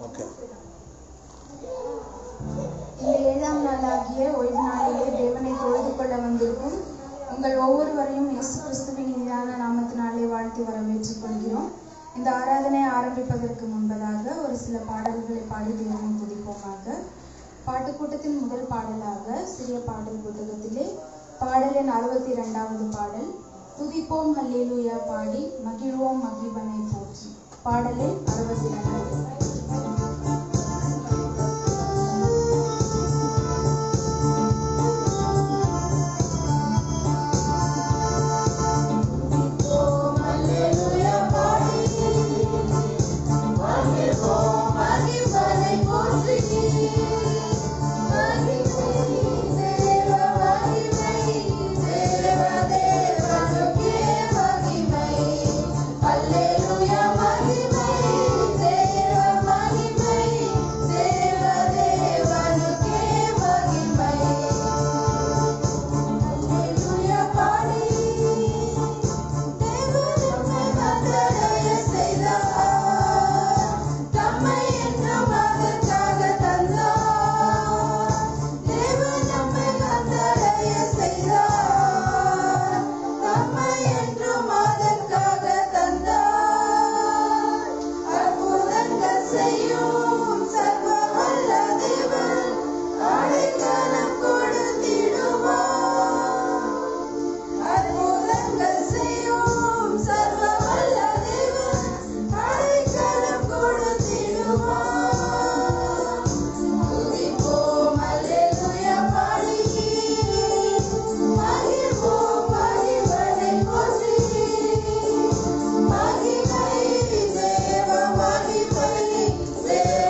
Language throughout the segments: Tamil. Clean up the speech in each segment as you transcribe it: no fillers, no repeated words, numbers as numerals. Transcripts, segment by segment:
ஓகே. இந்த 7ஆம் நாளாகிய ஓய்வு நாளிலே தேவனை தொழுது கொள்ள வந்திருக்கும் உங்கள் ஒவ்வொருவரையும் இயேசு கிறிஸ்துவின் இனிதான நாமத்தினாலே வாழ்த்தி வரவேற்றுக் கொள்கிறோம். இந்த ஆராதனை ஆரம்பிப்பதற்கு முன்பதாக ஒரு சில பாடல்களை பாடி தேவனை துதிப்போமாக. பாட்டுக்கூட்டத்தின் முதல் பாடலாக சிறிய பாடல் புத்தகத்திலே பாடலின் 62வது பாடல், துதிப்போம் அல்லேலூயா பாடி மகிழ்வோம் மகிழ்வனை போற்றி. பாடலின் 62. Yeah.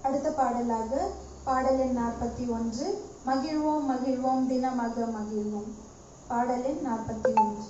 அடுத்த பாடலாக பாடல் எண் 41, மகிழ்வோம் மகிழ்வோம் தினமாக மகிழ்வோம். பாடல் எண் 41.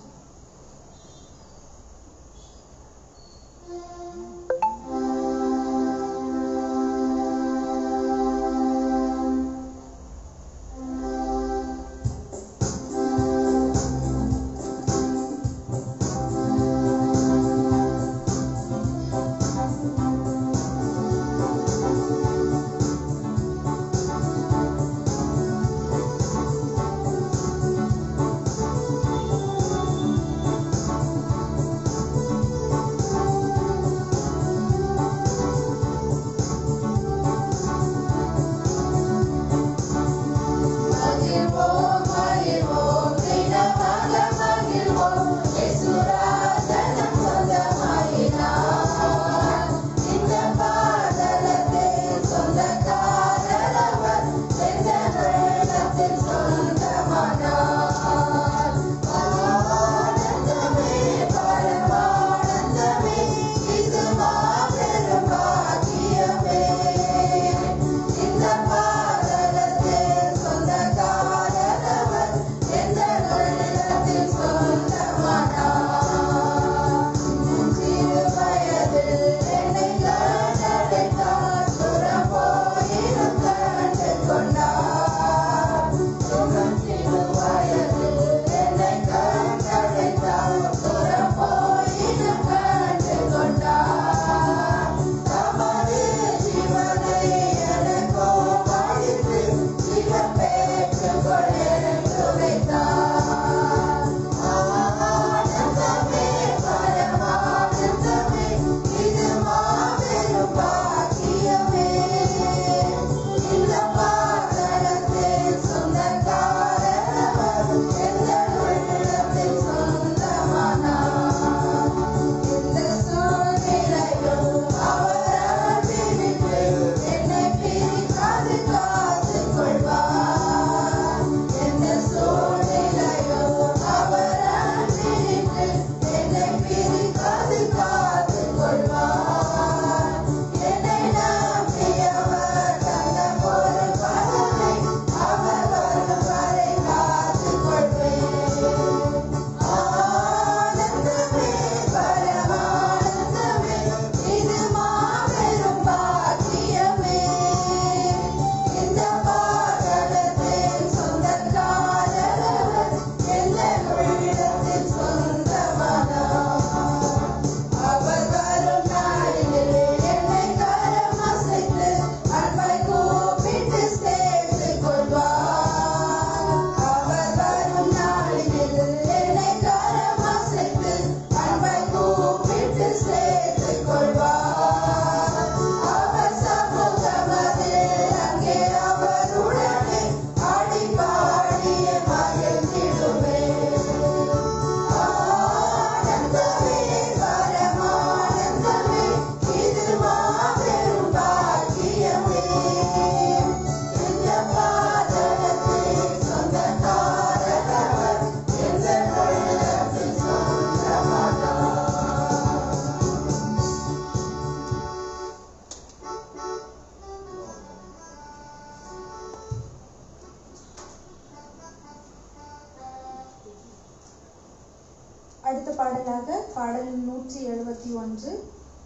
அடுத்த பாடலாக பாடல் 171,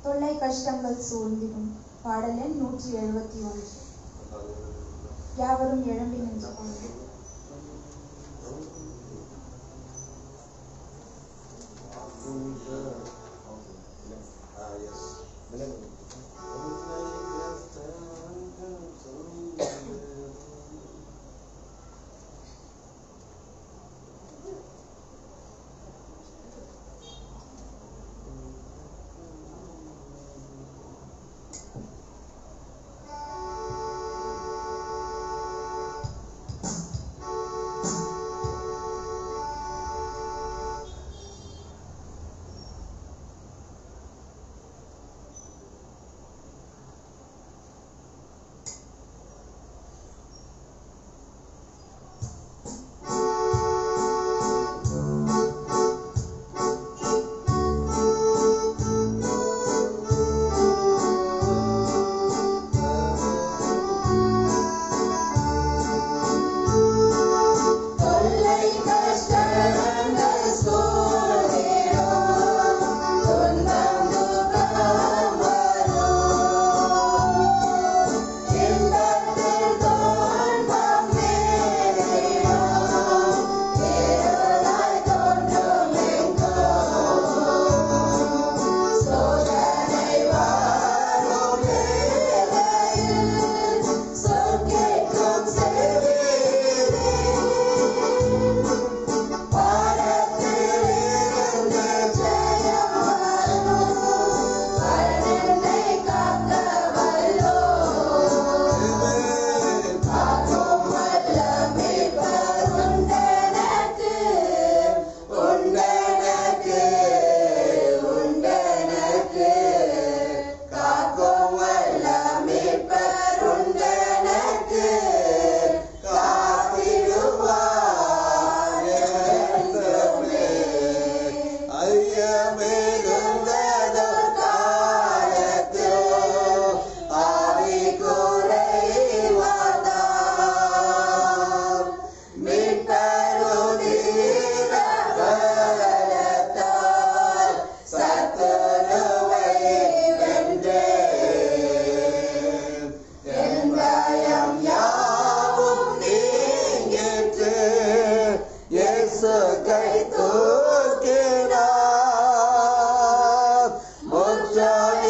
தொல்லை கஷ்டங்கள் சூழ்ந்திடும். பாடல் எண் 171. யாவரும் எழும்பி நின்று கொண்டு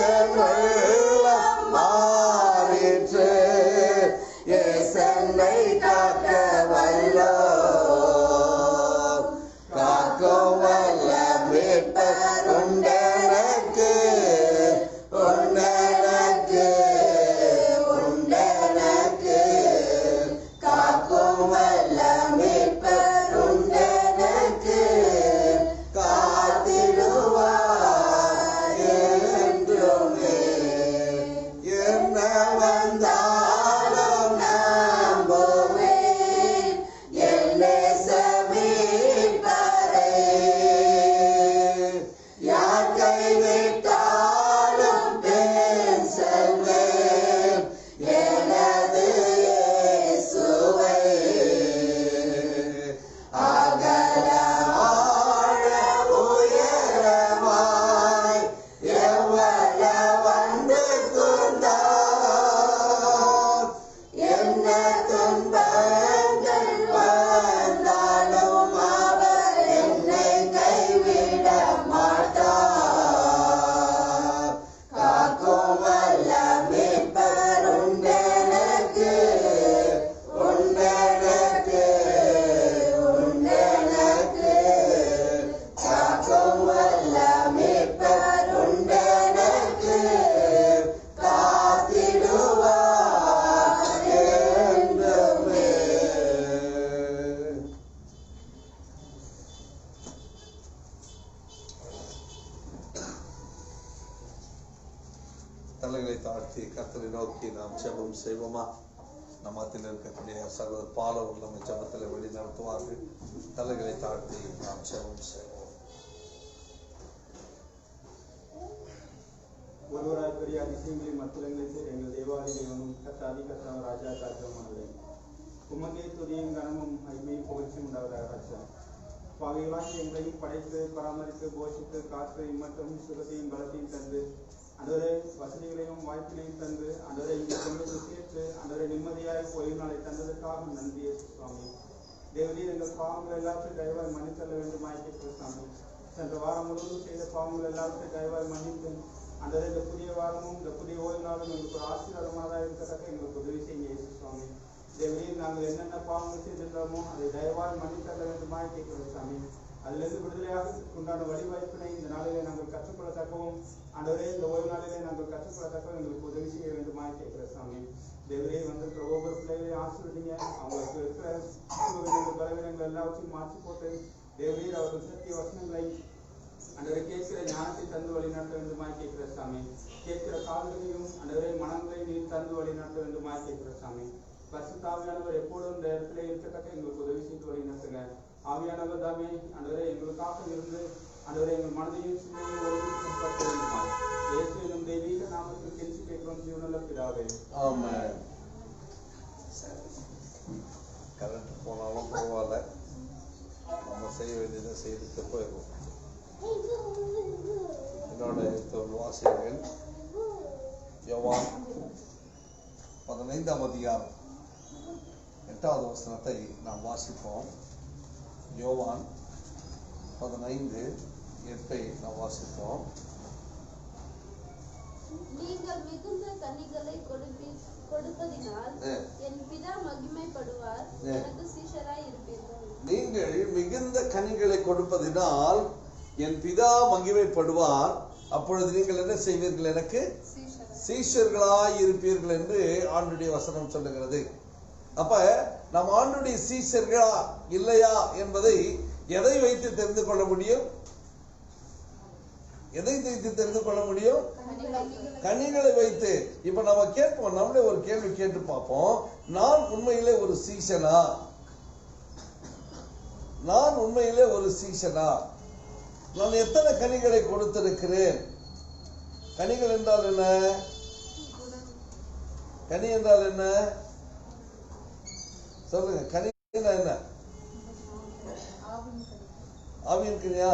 என் உள்ளம் மாறிற்று. என்னை காக்க வல்லோர், காக்கும் வல்ல மீட்பர் உண்டெனக்கு, உண்டெனக்கு, உண்டெனக்கு. காக்கும் வல்ல மீட்பர் உண்டெனக்கு, காத்திடுவார் என்றுமே. என்ன வந்தாலும் நம்புவேன் என் நேச மீட்பரை. யார் கைவிட்டாலும் பின் செல்வேன் எனது இயேசுவை. அகல ஆழ உயரமாய் எவ்வள வந்து கொண்டார். என்ன துன்பங்கள் வந்தாலும் அவர் என்னை கைவிட மாட்டார். காக்கும் வல்ல மீட்பர் உண்டெனக்கு, உண்டெனக்கு, உண்டெனக்கு. காக்கும் வல்ல மீட்பர் உண்டெனக்கு, காத்திடுவார் என்றுமே. தலைகளை தாழ்த்தி கர்த்தரை நோக்கி நாம் ஜெபம் செய்வோமா? நம்மத்தில் இருக்கக்கூடிய சகோதர பாலவர் நம்ம ஜெபத்தில் வழி நடத்துவார்கள். தலைகளை தாழ்த்தி நாம் ஜெபம் செய்வோம். ஒருவராய் பெரிய அதிசயங்களின் மத்தியங்களை எங்கள் தேவாலய தேவனும் கத்தாதி கத்தாவ ராஜா காத்திரமானவரே, உமக்கே துதியும் கனமும் மகிமையும் புகழ்ச்சியும் உண்டாவதாக ராஜா. பாவிகளாகி எங்களையும் படைத்து பராமரித்து போஷித்து காற்று இம்மட்டும் சுகத்தையும் பலத்தையும் தந்து அன்றவரே வசதிகளையும் வாய்ப்பினையும் தந்து அன்றவரை இங்கே கொண்டு சேர்த்து அன்றவரை நிம்மதியாய் ஓய்வு நாளை தந்ததற்காக நன்றி சுவாமி. தேவரீர் எங்கள் பாவங்கள் எல்லாத்தையும் தயவாய் மன்னித்தள்ள வேண்டுமாய் கேட்கிற சாமி. சென்ற வாரம் முழுவதும் செய்த பாவங்கள் எல்லாத்தையும் தயவாய் மன்னித்து அன்றவரை இந்த புதிய வாரமும் இந்த புதிய ஓய்வு நாளும் எங்களுக்கு ஒரு ஆசீர்வாதமாக இருக்கத்தக்க எங்களுக்கு உதவி செய்யுங்க சுவாமி. தேவரீர் நாங்கள் என்னென்ன பாவங்கள் செய்திருந்தோமோ அதை தயவாய் மன்னித்தள்ள வேண்டுமாய் கேட்கிற சாமி. அதிலிருந்து விடுதலையாக உண்டான வழிவாய்ப்பினை இந்த நாளிலே நாங்கள் கற்றுக்கொள்ளத்தக்கவும் அன்றவரே இந்த ஓய்வு நாளிலே நாங்கள் கற்றுக்கொள்ளத்தக்கவும் எங்களுக்கு உதவி செய்ய வேண்டுமாய் கேட்கிற சாமி. தேவரே வந்திருக்கிற ஒவ்வொரு பிள்ளைகளையும் ஆசீர்வதிங்க. அவங்களுக்கு இருக்கிற பலவீனங்கள் எல்லாவற்றையும் மாற்றி போட்டு தேவரீர் அவர்கள் சத்திய வசனங்களை அன்றவரை கேட்கிற ஞானத்தை தந்து வழி நடத்த வேண்டுமாய் கேட்கிற சாமி. கேட்கிற கால்களையும் அன்றவரை மனங்களை நீர் தந்து வழி நடத்த வேண்டுமாய் கேட்கிற சாமி. பரிசுத்த ஆவியானவர் எப்பொழுதும் இந்த இடத்துல இருக்கத்தக்க எங்களுக்கு உதவி செய்து வழி நடத்துங்க. ஆவியானவர் தாமே அன்றவரை எங்களுக்காக இருந்து அன்றவரை எங்கள் மனதையும் சிந்தையும் ஒருங்கிணைக்கப்பட வேண்டுமா இயேசுவின் தெய்வீக நாமத்தில் கெஞ்சி கேட்கிறோம் ஜீவனுள்ள பிதாவே. ஆமென். கரண்ட் போனாலும் பரவாயில்ல, நம்ம செய்ய வேண்டியதை செய்துட்டு போயிடுவோம். என்னோட வாசிகள் யோவான் 15ஆம் அதிகாரம் 8வது வசனத்தை நாம் வாசிப்போம். யோவான் 15:8 நாம் வாசிப்போம். நீங்கள் மிகுந்த கனிகளை கொடுப்பதினால் என் பிதா மகிமைப்படுவார், எனக்கு சீஷராய் இருப்பீர்கள். நீங்கள் மிகுந்த கனிகளை கொடுப்பதினால் என் பிதா மகிமைப்படுவார், அப்பொழுது நீங்கள் என்ன செய்வீர்கள்? எனக்கு சீஷர்களாய் இருப்பீர்கள் என்று ஆண்டுடைய வசனம் சொல்லுகிறது. அப்ப நாம் ஆண்டுடைய சீஷர்களா இல்லையா என்பதை எதை வைத்து தெரிந்து கொள்ள முடியும்? எதை வைத்து தெரிந்து கொள்ள முடியும்? கனிகளை வைத்து. இப்ப நம்ம கேட்போம், நம்மளே ஒரு கேள்வி கேட்டு பார்ப்போம். நான் உண்மையிலே ஒரு சீஷனா? நான் உண்மையிலே ஒரு சீஷனா? நான் எத்தனை கனிகளை கொடுத்திருக்கிறேன்? கனிகள் என்றால் என்ன? கனி என்றால் என்ன சொல்லுங்க. கனி என்ன? ஆவியின் கனியா?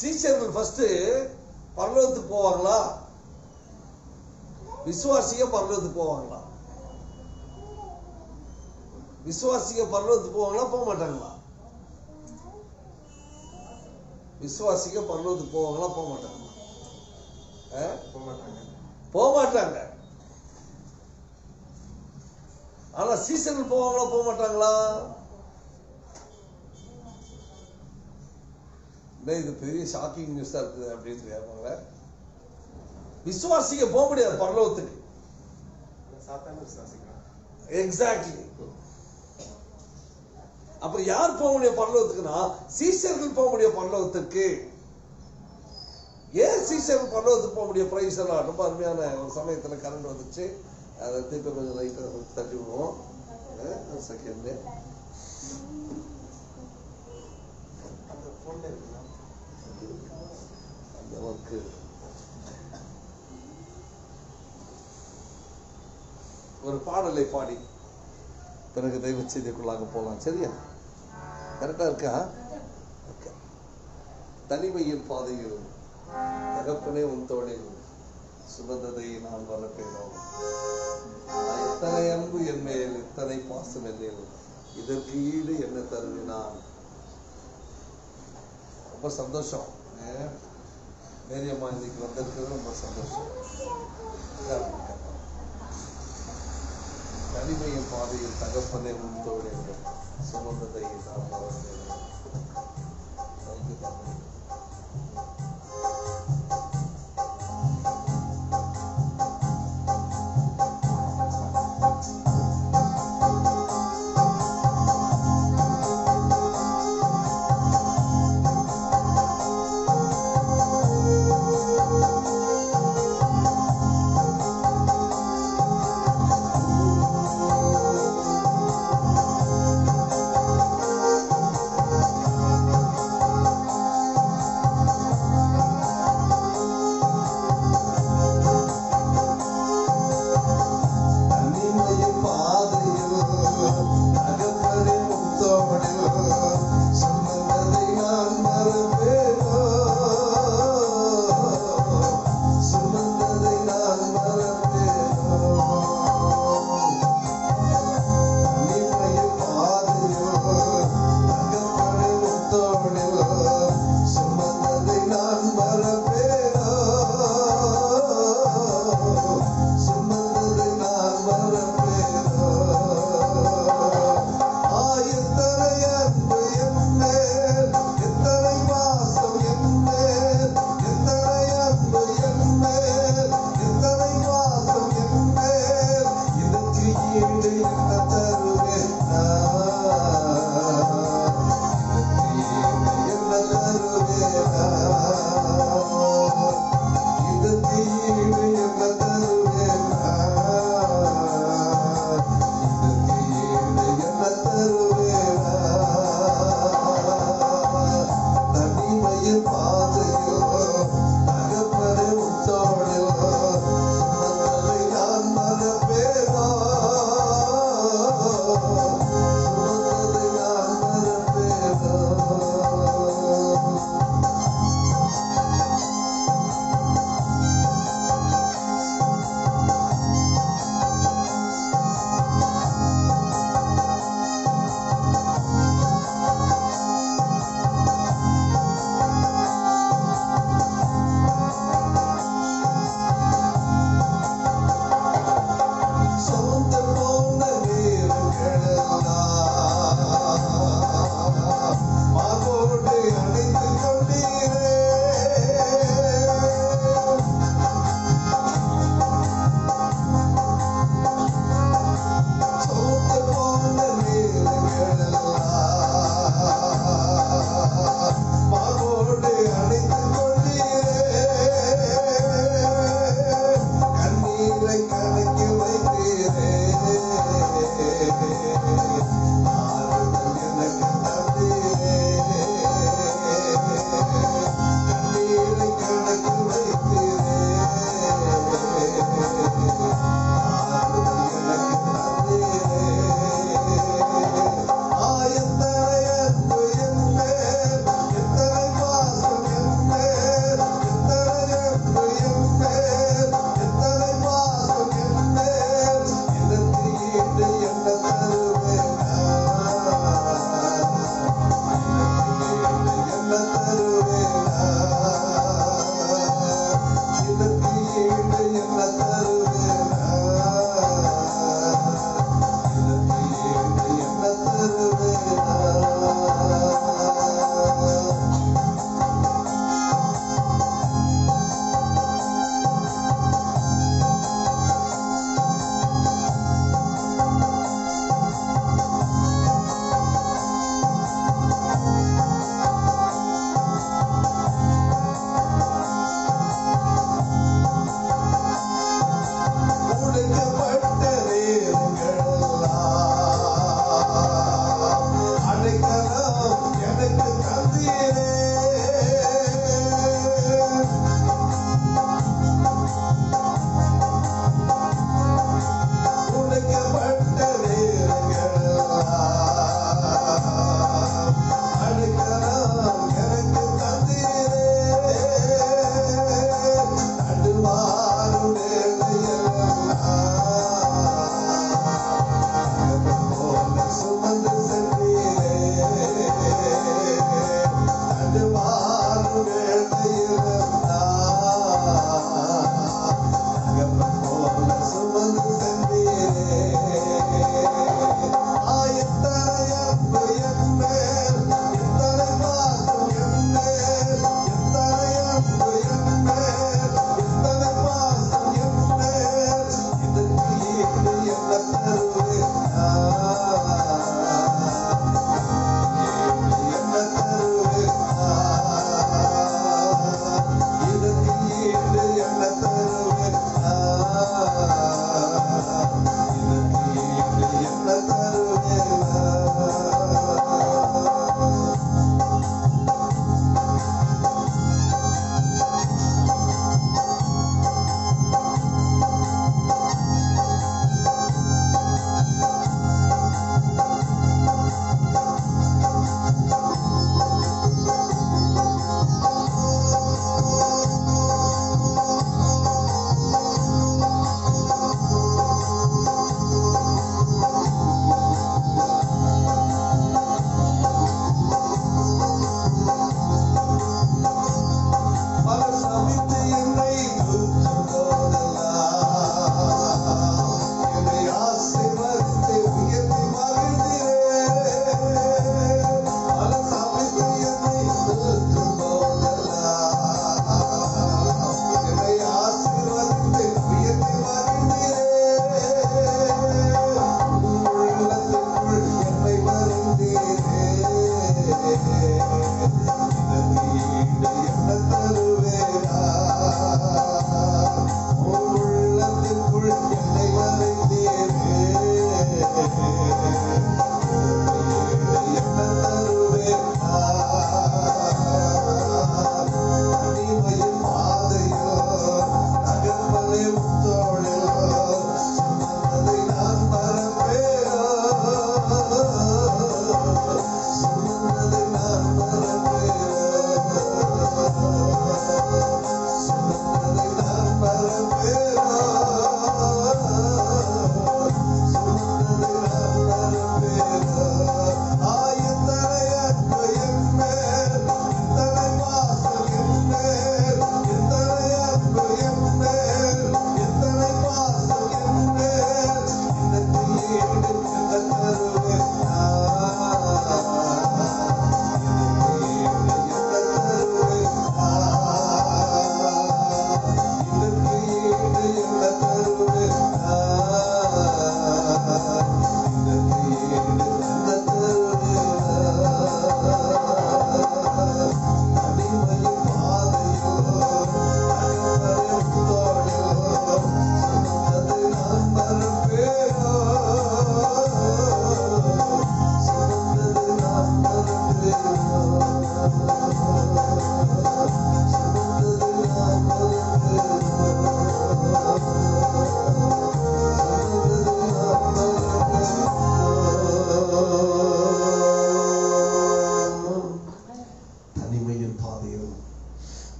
சீஷர்கள் ஃபர்ஸ்ட் பரலோகத்துக்கு போவாங்களா? விசுவாசிக பரலோகத்துக்கு போவாங்களா? விசுவாசிக பரலோகத்துக்கு போவாங்களா, போக மாட்டாங்களா? விசுவாசிக்க பரலோகத்துக்கு போவாங்களா? போக மாட்டாங்க. போக மாட்டாங்க. ஆனா சீசர்கள் போவாங்களா? போக மாட்டாங்களா? இது பெரிய ஷாக்கிங் நியூஸா இருக்குது அப்படின்னு கேட்பாங்களே. விசுவாசிக்க போக முடியாது பரலோகத்துக்கு. எக்ஸாக்ட்லி. அப்ப யார் போக முடியும் பரலோகத்துக்குன்னா சீசர்கள் போக முடியும் பரலோகத்துக்கு. ஏன் சீசர்கள் பரலோகத்துக்கு போக முடியும்? பிரைஸ் எல்லாம் ரொம்ப அருமையான ஒரு சமயத்துல கரண்ட் வந்துச்சு. அதை திருப்பி கொஞ்சம் லைட்டா தட்டி விடுவோம். செகண்ட் அந்த ஒர்க்கு ஒரு பாடலை பாடி பிறகு தெய்வ செய்திக்குள்ளாக போகலாம். சரியா? கரெக்டா இருக்கா? தனிமையின் பாதையில் தகப்பனே உன் தோளில் சுமந்ததை நான் வளர்ப்பேனோ. எத்தனை அன்பு என் மேல், எத்தனை பாசம் என்னில், இதற்கு ஈடு என்ன தருவினான். ரொம்ப சந்தோஷம். மேரியம்மா இன்னைக்கு வந்திருக்கிறது ரொம்ப சந்தோஷம். தனிமையின் பாதையில் தகப்பனே உன் தோளில் சுமந்ததை நான் வளர்ப்பேனோ.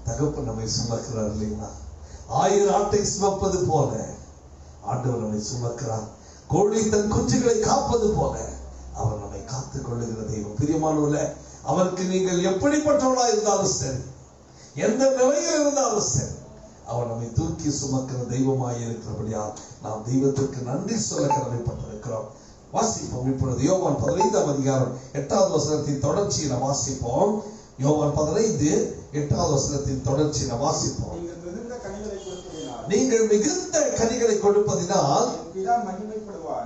தகப்பன் நம்மை சுமக்கிறார் இல்லைங்களா? 1000 ஆட்டை சுமப்பது போல ஆண்டவர் நம்மை சுமக்கிறார். கோழி தன் குஞ்சுகளை காப்பது போல அவர் நம்மை காத்துக் கொள்ளுகிற தெய்வம். பிரியமானவர்களே, அவருக்கு நீங்கள் எப்படிப்பட்டவளா இருந்தாலும் சரி, எந்த நிலையில் இருந்தாலும் சரி, அவர் நம்மை தூக்கி சுமக்கிற தெய்வமாய் இருக்கிறபடியால் நாம் தெய்வத்திற்கு நன்றி சொல்ல கடமைப்பட்டிருக்கிறோம். வாசிப்போம் இப்பொழுது யோவான் 15ஆம் அதிகாரம் 8வது வசனத்தின் தொடர்ச்சியை நாம் வாசிப்போம். யோவான் 15 8வது வசனத்தின் தொடர்ச்சியை நாம் வாசிப்போம். நீங்கள் மிகுந்த கனிகளை கொடுப்பதினால்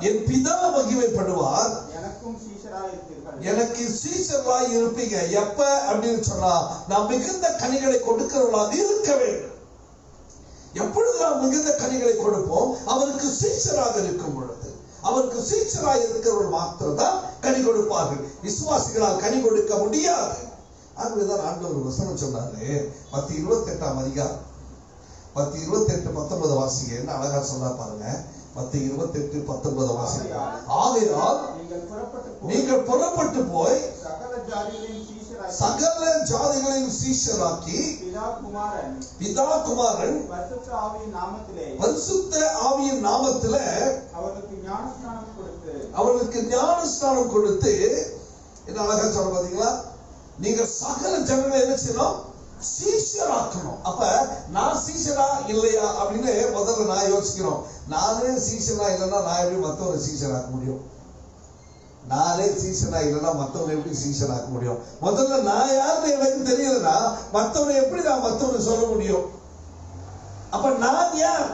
என் பிதா மகிமைப்படுவார், எனக்கு சீஷராய் இருப்பீங்க. எப்ப அப்படின்னு சொன்னா, நாம் மிகுந்த கனிகளை கொடுக்கிறவர்களாக இருக்க வேண்டும். எப்பொழுது நாம் மிகுந்த கனிகளை கொடுப்போம்? அவருக்கு சீஷராக இருக்கும் பொழுது. அவருக்கு சீஷராய் இருக்கிறவர்கள் மாத்திரம் தான் கனி கொடுப்பார்கள். விசுவாசிகளால் கனி கொடுக்க முடியாது. ஆகவேதான் ஆண்டவர் வசனம் சொன்னாரு. மத்திய 28ஆம் அதிகாரம் 10:28-19 வாசிங்க. என்ன அழகா சொல்ல பாருங்க. மத்திய 28:19 வாசிங்க. ஆகையால் நீங்கள் புறப்பட்டு போய் சகல ஜாதிகளையும் சீஷராக்கி பிதா குமாரன் பரிசுத்த ஆவியின் நாமத்திலே அவர்களுக்கு ஞானஸ்நானம் கொடுத்து, என்ன அழகா சொல்ல பாத்தீங்களா? நீங்க சகல ஜனங்களை என்ன செய்யணும்? சீஷராக்கணும். அப்ப நான் சீஷரா இல்லையா அப்படின்னு முதல்ல நான் யோசிக்கிறோம். நானே சீஷரா இல்லைன்னா நான் எப்படி மற்றவரை சீஷராக்க முடியும்? நானே சீஷரா இல்லைன்னா மற்றவரை எப்படி சீஷராக்க முடியும்? முதல்ல நான் யாருன்னு எனக்கு தெரியலன்னா மற்றவரை எப்படி நான் மற்றவரை சொல்ல முடியும்? அப்ப நான் யார்?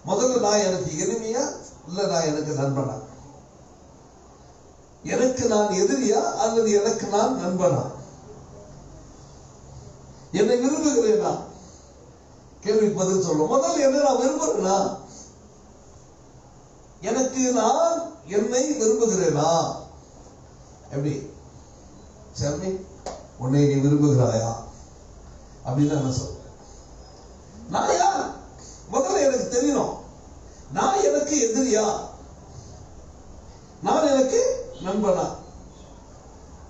முதல்ல நான் எனக்கு எளிமையா இல்ல நான் எனக்கு நண்பனா? எனக்கு நான் எதிரியா அல்லது எனக்கு நான் நண்பனா? என்னை விரும்புகிறேனா? கேள்விக்கு பதில் சொல்லும். முதல்ல என்ன நான் விரும்புகிறேனா? எனக்கு நான் என்னை விரும்புகிறேனா? எப்படி சரி, உன்னை நீ விரும்புகிறாயா அப்படின்னு நான் சொல்றேன். நான் யார்? முதல்ல எனக்கு தெரியணும். நான் எனக்கு எதிரியா? நான் எனக்கு நண்பனா?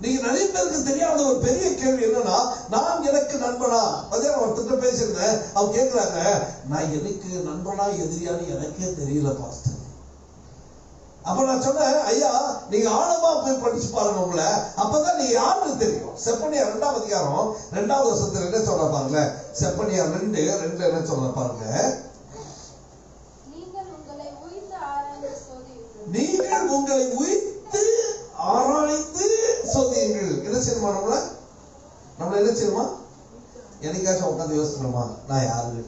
நீங்க நிறைய பேருக்கு தெரியாத ஒரு பெரிய கேள்வி என்னன்னா, நான் எனக்கு நண்பனா? அதே ஒருத்தர் பேசியிருந்தேன். அவங்க கேட்கிறாங்க, நான் எனக்கு நண்பனா எதிரியான்னு எனக்கே தெரியல பாஸ்டர். அப்ப நான் சொன்னேன், ஐயா நீங்க ஆழமா போய் படிச்சு பாருங்க உங்களை, அப்பதான் நீங்க யாருன்னு தெரியும். செப்பனியார் 2ஆம் அதிகாரம் 2வது வசனத்துல என்ன சொல்ற பாருங்க. செப்பனியார் 2:2 என்ன சொல்ற பாருங்க. நீங்கள் உங்களை உய்த்து ஆராய்ந்து சோதியுங்கள். என்ன செய்யணுமா? நம்மள என்ன செய்யணுமா? என்னைக்காச்சும் உட்காந்து யோசிக்கணுமா? நான் யாரு?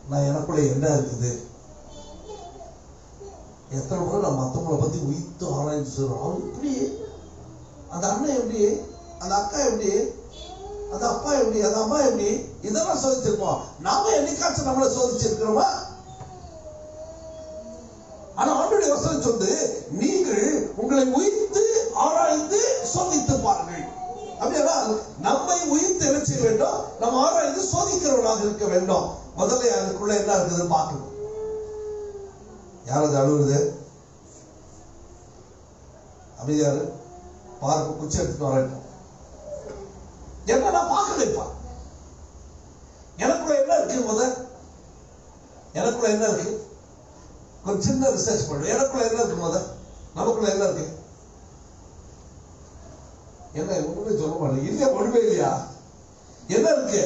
நான் எனக்குள்ள என்ன இருக்குது? எத்தனை முறை நான் மற்றவங்களை பத்தி உயித்து ஆராய்ச்சி சொல்றோம். அவன் எப்படி, அந்த அண்ணன் எப்படி, அந்த அக்கா எப்படி, அந்த அப்பா எப்படி, அந்த அம்மா எப்படி, இதெல்லாம் சோதிச்சிருப்போம். நாம என்னைக்காச்சும் நம்மளை சோதிச்சிருக்கிறோமா? ஆனா ஆண்டவருடைய வசனம் சொல்லுது, நீங்கள் உங்களை உயிர்த்து ஆராய்ந்து சோதித்து பாருங்கள். அப்படின்னா நம்மை உயிர்த்து என்ன செய்ய வேண்டும்? நம்ம ஆராய்ந்து சோதிக்கிறவர்களாக இருக்க வேண்டும். முதல்ல அதுக்குள்ள என்ன இருக்குதுன்னு பார்க்கணும். யாராவது அழுகுது? அமைதியாரு பார்க்க குச்சி எடுத்துட்டு வரட்டும். என்ன நான் பார்க்கலைப்பா. எனக்குள்ள என்ன இருக்கு? எனக்குள்ள என்ன இருக்கு? ஒரு சின்ன ரிசர்ச் பண்ணும். எனக்குள்ள என்ன இருக்கு? நமக்குள்ள என்ன இருக்கு? என்ன ஒண்ணுமே சொல்ல மாட்டேங்க. இல்லையா? ஒண்ணுமே இல்லையா? என்ன இருக்கு?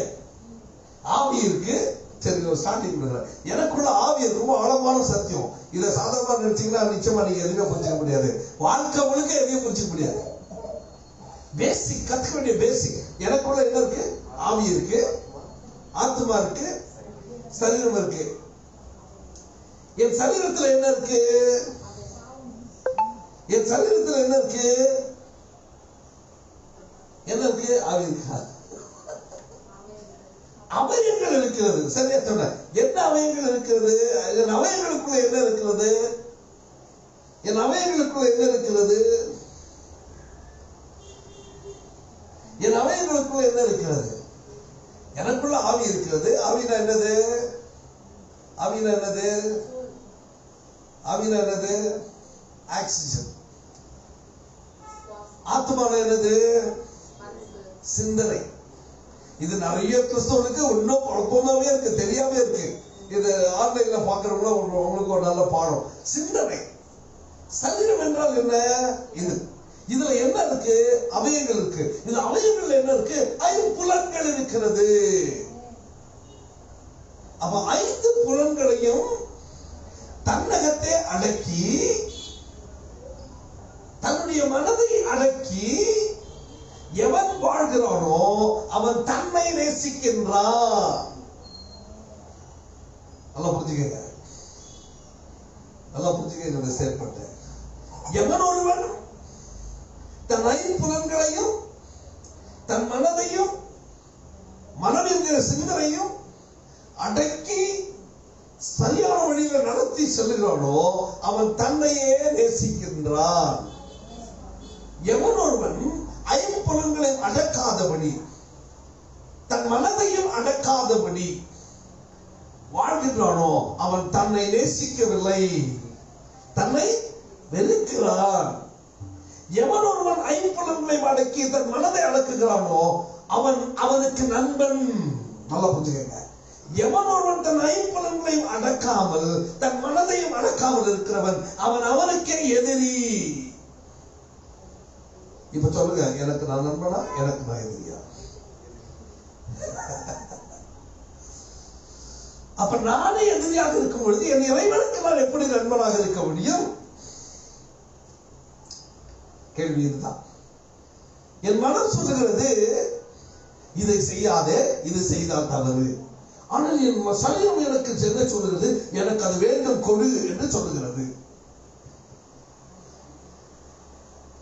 ஆவி இருக்கு. சரி, ஸ்டார்டிங் பண்றேன். எனக்குள்ள ஆவி ரொம்ப ஆழமான சத்தியம். இதை சாதாரணமா நினைச்சீங்கன்னா நிச்சயமா நீங்க எதுவுமே புரிஞ்சுக்க முடியாது. வாழ்க்கை முழுக்க எதையும் புரிஞ்சுக்க முடியாது. பேசிக் கத்துக்க வேண்டிய பேசிக். எனக்குள்ள என்ன இருக்கு? ஆவி இருக்கு, ஆத்மா இருக்கு, சரீரம் இருக்கு. என் சரீரத்துல என்ன இருக்கு? என் சரீரத்துல என்ன இருக்கு? என்ன இருக்கு? ஆவி இருக்கா? அவயங்கள் இருக்கிறது. சரியா சொன்ன. என்ன அவயங்கள் இருக்கிறது? என் அவயங்களுக்குள்ள என்ன இருக்கிறது? என் அவயங்களுக்குள்ள என்ன இருக்கிறது? என் அவயங்களுக்குள்ள என்ன இருக்கிறது? எனக்குள்ள ஆவி இருக்கிறது. ஆவினா என்னது? ஆவினா என்னது? ஆவினா என்னது? ஆக்சிஜன். ஆத்மா என்னது? சிந்தனை. இது நிறைய கிறிஸ்தவனுக்கு இன்னும் குழப்பமாவே இருக்கு, தெரியாம இருக்கு. இது ஆன்லைன்ல பாக்குறவங்க உங்களுக்கு ஒரு நல்ல பாடம். சிந்தனை. சரீரம் என்றால் என்ன? இது இதுல என்ன இருக்கு? அவயங்கள் இருக்கு. இது அவயங்கள் என்ன இருக்கு? 5 புலன்கள் இருக்கிறது. அப்ப 5 புலன்களையும் தன்னகத்தை அடக்கி, தன்னுடைய மனதை அடக்கி எவன் வாழ்கிறானோ அவன் தன்னை நேசிக்கின்றான். நல்லா புரிஞ்சுக்கங்க, நல்லா புரிஞ்சுக்கங்க. செயல்பட்ட எவன் ஒருவன் தன் 5 புலன்களையும் தன் மனதையும் மனம் என்கிற சிந்தனையும் அடக்கி சரியான வழியில நடத்தி செல்கிறானோ அவன் தன்னையே நேசிக்கின்றான். எவன் ஒருவன் 5 புலன்களை அடக்காதபடி தன் மனதையும் அடக்காதபடி வாழ்கின்றானோ அவன் தன்னை நேசிக்கவில்லை, தன்னை வெறுக்கிறான். எவன் ஒருவன் 5 புலன்களை அடக்கி தன் மனதை அடக்குகிறானோ அவனுக்கு நண்பன். நல்லா புரிஞ்சுக்கங்க. எவன் ஒருவன் தன் 5 புலன்களையும் அடக்காமல் தன் மனதையும் அடக்காமல் இருக்கிறவன் அவனுக்கே எதிரி. இப்ப சொல்லுங்க, எனக்கு நான் நண்பனா, எனக்கு நான் எதிரியா? அப்ப நானே எதிரியாக இருக்கும் பொழுது என் இறைவனுக்கு நான் எப்படி நண்பனாக இருக்க முடியும்? கேள்வி இதுதான். என் மனம் சொல்லுகிறது இதை செய்யாதே, இது செய்தால் தவறு. ஆனால் என் சரீரம் எனக்கு என்ன சொல்லுகிறது? எனக்கு அது வேண்டும், கொடு என்று சொல்லுகிறது.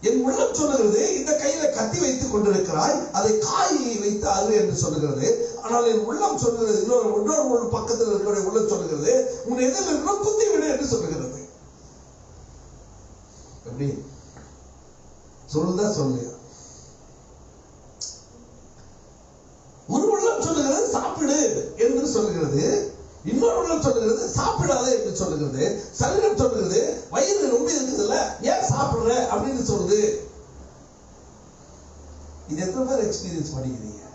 என் உள்ளம் சொல்லுகிறது இந்த கையில கத்தி வைத்துக் கொண்டிருக்கிறாய், அதை காயை வைத்து அறு என்று சொல்லுகிறது. ஆனால் என் உள்ளம் சொல்லுகிறது, இன்னொரு பக்கத்தில் இருக்கிற உள்ளம் சொல்லுகிறது உன் எதில் இருக்கிற குத்தி விடு என்று சொல்லுகிறது. எப்படி சொல்லுதா? சொல்லியா? ஒரு உள்ளம் சொல்லுகிறது சாப்பிடு என்று சொல்லுகிறது, இன்னொரு உள்ளம் சொல்லுகிறது சாப்பிடாதே என்று சொல்லுகிறது. சரீரம் சொல்லுகிறது வயிறு ரொம்ப இருக்குதுல்ல, ஏன் சாப்பிடுற அப்படின்னு சொல்லுது. இது எத்தனை பேர் எக்ஸ்பீரியன்ஸ் பண்ணிக்கிறீங்க?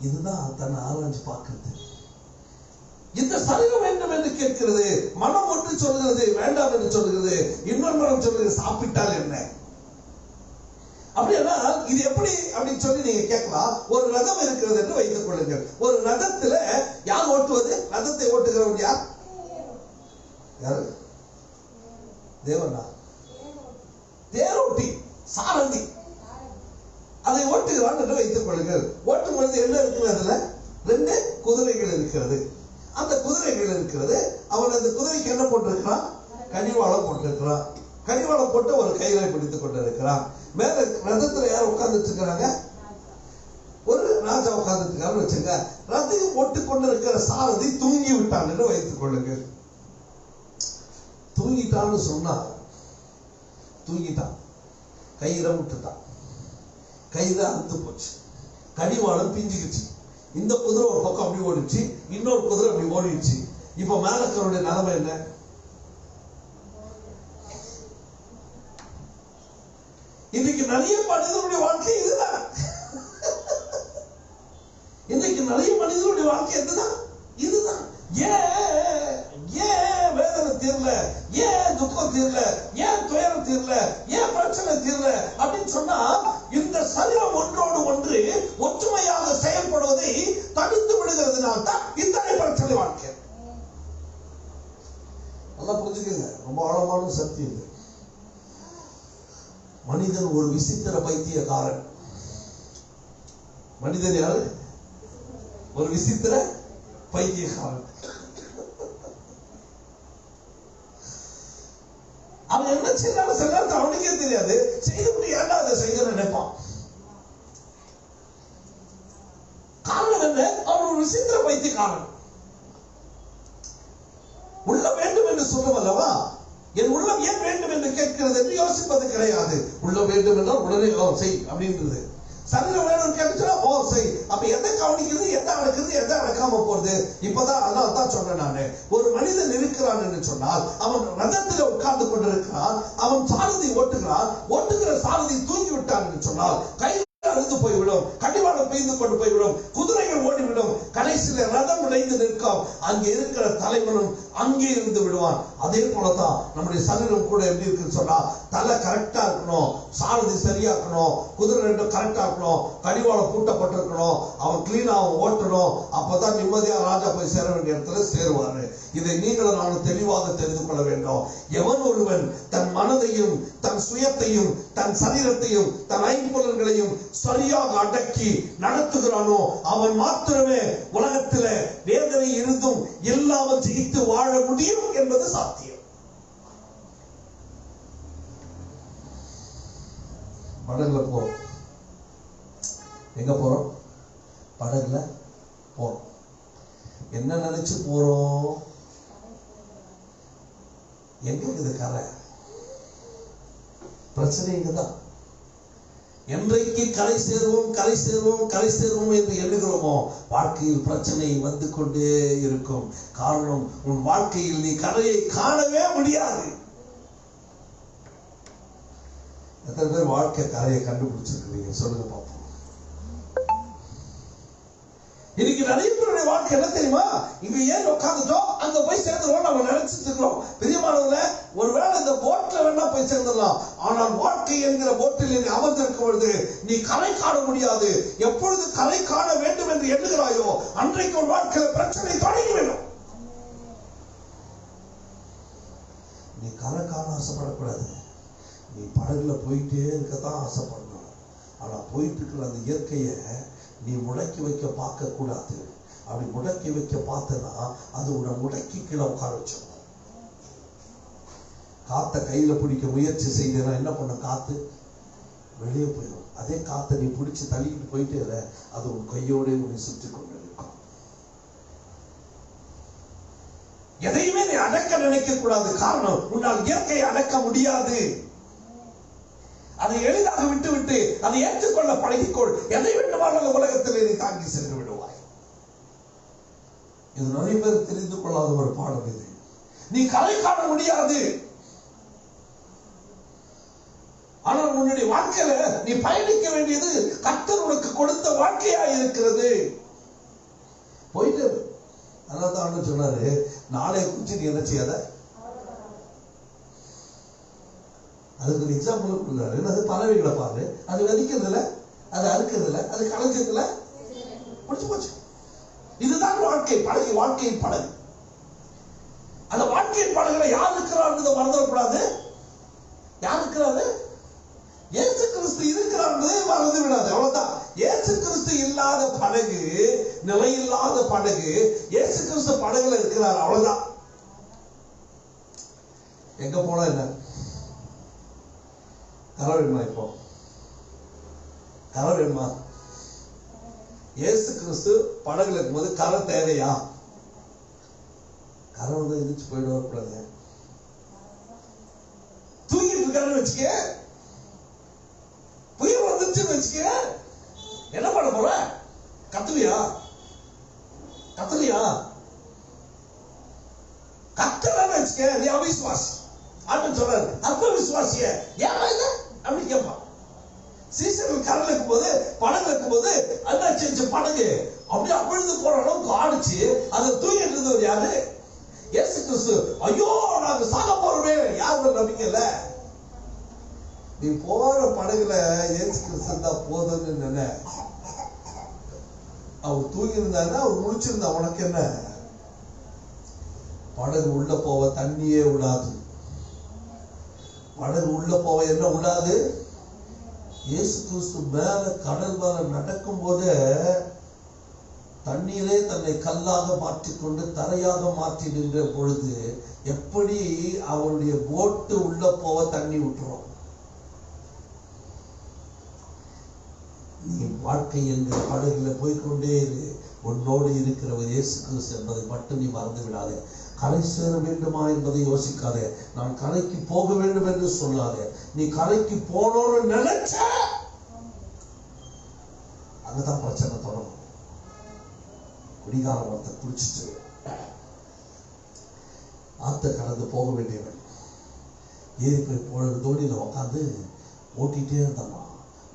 இதுதான் தன்னை ஆராய்ச்சி பார்க்கிறது. இந்த சரீரம் வேண்டும் என்று கேட்கிறது, மனம் ஒன்று சொல்லுகிறது வேண்டாம் என்று சொல்லுகிறது, இன்னொரு மனம் சொல்லுகிறது சாப்பிட்டால் என்ன. அப்படின்னா இது எப்படி அப்படின்னு சொல்லி நீங்க கேட்கலாம். ஒரு ரதம் இருக்கிறது என்று வைத்துக் கொள்ளுங்கள். ஒரு ரதத்துல யார் ஓட்டுவது? ரதத்தை ஓட்டுகிறவன் யார்? யாரு? தேவனா? தேரோட்டி, சாரதி அதை ஓட்டுகிறான் என்று வைத்துக் கொள்ளுங்கள். ஓட்டும் பொழுது என்ன இருக்கிறது? அதுல 2 குதிரைகள் இருக்கிறது. அந்த குதிரைகள் இருக்கிறது. அவன் அந்த குதிரைக்கு என்ன போட்டிருக்கிறான்? கடிவாளம் போட்டிருக்கிறான். கடிவாளம் போட்டு ஒரு கையில பிடித்துக் கொண்டிருக்கிறான். மேல ரதத்துல யார் உட்கார்ந்துட்டு இருக்கிறாங்க? ஒரு ராஜா உட்கார்ந்துட்டு இருக்காரு வச்சுங்க. ரதம் போட்டு கொண்டிருக்கிற சாரதி தூங்கி விட்டான் என்று வைத்துக் கொள்ளுங்க. தூங்கிட்டான்னு சொன்னா தூங்கிட்டான், கயிறை விட்டுட்டான், கயிறை அறுத்து போச்சு, கடிவாளம் பிஞ்சுக்கிச்சு. இந்த குதிரை ஒரு பக்கம் அப்படி ஓடிச்சு, இன்னொரு குதிரை அப்படி ஓடிடுச்சு. இப்ப மேலக்கருடைய நிலைமை என்ன? இன்னைக்கு நிறைய மனிதனுடைய வாழ்க்கை இதுதான். இன்னைக்கு நிறைய மனிதனுடைய வாழ்க்கை இதுதான். ஏன் வேதனை தீரல, ஏன் துக்கம் தீரல, ஏன் துயரம் தீரல, ஏன் பிரச்சனை தீரல அப்படின்னு சொன்னா இந்த சரீரம் ஒன்றோடு ஒன்று ஒற்றுமையாக செயல்படுவதை தடுத்து விடுகிறதுனால தான் இத்தனை பிரச்சனை வாழ்க்கை. நல்லா புரிஞ்சுக்கங்க, ரொம்ப ஆழமான சக்தி இது. மனிதன் ஒரு விசித்திர பைத்தியக்காரன். மனிதன் யாரு? ஒரு விசித்திர பைத்தியக்காரன். அவன் என்ன செய்யறான்னு சில நேரத்தில் அவனுக்கே தெரியாது. செய்துபடி ஏண்டா அதை செய்ய நினைப்பான். காரணம் என்ன? அவன் ஒரு விசித்திர பைத்தியக்காரன். உள்ள வேண்டும் என்று சொல்லும் அல்லவா, என் உள்ளம் ஏன் வேண்டும் என்று கேட்கிறது என்று யோசிப்பது கிடையாது. உள்ள வேண்டும் என்றால் உடனே செய் அப்படின்றது. சரீரம் வேணும் கேட்டுச்சா ஓ செய். அப்ப எதை கவனிக்கிறது, எதை அடக்குறது, எதை அடக்காம போறது? இப்பதான் அதான் சொன்னேன் நானு. ஒரு மனிதன் இருக்கிறான் என்று சொன்னால் அவன் ரதத்தில் உட்கார்ந்து கொண்டிருக்கிறான், அவன் சாரதி ஓட்டுகிறான், ஓட்டுகிற சாரதி தூங்கி விட்டான் என்று சொன்னால் கை அறுந்து போய்விடும், கடிவாளம் பெய்து கொண்டு போய்விடும், குதிரைகள் ஓடிவிடும், கடைசியில ரதம் உடைந்து நிற்கும். அங்கே இருக்கிற தலைவனும் அங்கே இருந்து விடுவான். அதே போலதான் நம்முடைய சரீரம் கூட எப்படி இருக்குன்னு சொன்னா, தலை கரெக்டா இருக்கணும், சாரதி சரியா இருக்கணும், குதிரை ரெண்டும் கரெக்டா இருக்கணும், கடிவாளம் பூட்டப்பட்டிருக்கணும், அவன் கிளீனா அவன் ஓட்டணும். அப்பதான் நிம்மதியா ராஜா போய் சேர வேண்டிய இடத்துல சேருவாரு. இதை நீங்களும் நானும் தெளிவாக தெரிந்து கொள்ள வேண்டும். எவன் ஒருவன் தன் மனதையும் தன் சுயத்தையும் தன் சரீரத்தையும் தன் ஐம்பொருள்களையும் சரியாக அடக்கி நடத்துகிறானோ அவன் மாத்திரமே உலகத்தில வேதனை இருந்தும் இல்லாமல் ஜெயித்து வாழ முடியும் என்பது சாத்தியம். படகுல போறோம். எங்க போறோம்? படகுல போறோம். என்ன நினைச்சு போறோம்? எங்க இருக்குது கரை? பிரச்சனை இங்கதான். என்றைக்கு கரை சேருவோம் கரை சேருவோம் கரை சேருவோம் என்று எண்ணுகிறோமோ வாழ்க்கையில் பிரச்சனை வந்து கொண்டே இருக்கும். காரணம், உன் வாழ்க்கையில் நீ கரையை காணவே முடியாது. எத்தனை பேர் வாழ்க்கை கரையை கண்டுபிடிச்சிருக்கீங்க? சொல்லுங்க பாப்போம். இன்னைக்கு நிறைய பேருடைய வாழ்க்கை என்ன தெரியுமா? இங்க ஏன் உட்காந்துட்டோம், அங்க போய் சேர்ந்துருவோம் நம்ம நினைச்சிட்டு இருக்கிறோம். பெரியமானவர்கள, ஒருவேளை இந்த போட்ல வேணா போய் சேர்ந்துடலாம், ஆனால் வாழ்க்கை என்கிற போட்டில் நீ அமர்ந்திருக்கும் பொழுது நீ கரை காண முடியாது. எப்பொழுது கரை காண வேண்டும் என்று எண்ணுகிறாயோ அன்றைக்கு ஒரு வாழ்க்கையில பிரச்சனை தொடங்கிவிடும். நீ கரை காண ஆசைப்படக்கூடாது. நீ படகுல போயிட்டே இருக்கதான் ஆசைப்படணும். ஆனா போயிட்டு இருக்கிற அந்த இயற்கையை நீ முடக்கி வைக்க பார்க்க கூடாது. அப்படி முடக்கி வைக்க பார்த்தனா அது உன்னை முடக்கி கீழே உட்கார வச்சிடும். காத்த கையில பிடிக்க முயற்சி செய்தனா என்ன பண்ண? காத்து வெளியே போயிடும். அதே காத்தை நீ பிடிச்சு தள்ளிட்டு போயிட்டே இரு, அது உன் கையோட உன்னை சுற்றி கொண்டு இருக்கும். எதையுமே நீ அடக்க நினைக்க கூடாது. காரணம், உன்னால் இயற்கையை அடக்க முடியாது. அதை எளிதாக விட்டு அதை ஏற்றுக்கொள்ள பழகிக்கொள். எதை வேண்டுமானாலும் உலகத்திலே நீ தாங்கி சென்று விடுவாய். இது நிறைய பேர் தெரிந்து கொள்ளாத ஒரு பாடம். இது நீ கரை காண முடியாது. ஆனால் உன்னுடைய வாழ்க்கையில நீ பயணிக்க வேண்டியது கர்த்தர் உனக்கு கொடுத்த வாழ்க்கையா இருக்கிறது. போயிட்டு அதான் சொன்னாரு, நாளைய குறிச்சு நீ என்ன செய்யாத. அதுக்கு ஒரு எக்ஸாம்பிள் கொடுக்குறாரு. என்னது? பறவைகளை பாரு, அது வெதிக்கிறது இல்லை, அது அறுக்கிறது இல்லை, அது களைஞ்சது இல்லை, முடிச்சு போச்சு. இதுதான் வாழ்க்கை படகு, வாழ்க்கையின் படகு. அந்த வாழ்க்கையின் படகுல யார் இருக்கிறார் மறந்துடக்கூடாது. யார் இருக்கிறாரு? இயேசு கிறிஸ்து இருக்கிறார் மறந்து விடாது. அவ்வளவுதான். இயேசு கிறிஸ்து இல்லாத படகு, நிலையில்லாத படகு. இயேசு கிறிஸ்து படகுல இருக்கிறார், அவ்வளவுதான். எங்க போனா என்ன? கரை வேணுமா? இப்போ கரை வேணுமா? இயேசு கிறிஸ்து படகுல இருக்கும்போது கரை தேவையா? கரை வந்து எதிர்த்து போயிட்டு வரக்கூடாது. தூங்கிட்டு இருக்காருன்னு வச்சுக்க, புயல் வந்துருச்சுன்னு வச்சுக்க, என்ன பண்ண போற? கத்துவியா? கத்துலியா? கத்தலன்னு வச்சுக்க, நீ அவிசுவாசி. ஆண்டு சொல்றாரு, அற்ப விசுவாசிய ஏன் இது அப்படி கேட்பான். சீசர்கள் கரையில் இருக்கும் போது, படகு இருக்கும் போது என்ன செஞ்ச படகு அப்படியே அவிழ்ந்து போற அளவுக்கு ஆடிச்சு. அதை தூங்கிட்டு இருந்தவர் யாரு? இயேசு கிறிஸ்து. ஐயோ நாங்க சாக போறோமே, யாரும் நம்பிக்கை இல்ல. நீ போற படகுல இயேசு கிறிஸ்து தான் போதும்னு நினை. அவர் தூங்கி இருந்தாருன்னா அவர் முடிச்சிருந்தா உனக்கு என்ன? படகு உள்ள போவ தண்ணியே விடாது. படகு உள்ள போவ என்ன விடாது? இயேசு கிறிஸ்து மேல கடல் மேல நடக்கும் போது தண்ணீரே தன்னை கல்லாக மாற்றிக்கொண்டு தரையாக மாற்றி நின்ற பொழுது எப்படி அவருடைய போட்டு உள்ள போவ தண்ணி விட்டுரும். நீ வாழ்க்கை என்கிற படகுல போய்கொண்டே இரு. உன்னோடு இருக்கிறவர் இயேசு கிறிஸ்து என்பதை மட்டும் நீ மறந்து விடாதே. கரை சேர வேண்டுமா என்பதை யோசிக்காதே. நான் கரைக்கு போக வேண்டும் என்று சொல்லாதே. நீ கரைக்கு போனோன்னு நினைச்ச அங்கதான் பிரச்சனை தொடரும். குடிகாரம் ஒருத்தர் குடிச்சிட்டு ஆத்த கடந்து போக வேண்டியவன் ஏறி போய் போன தோணியில உட்காந்து ஓட்டிகிட்டே இருந்தானா.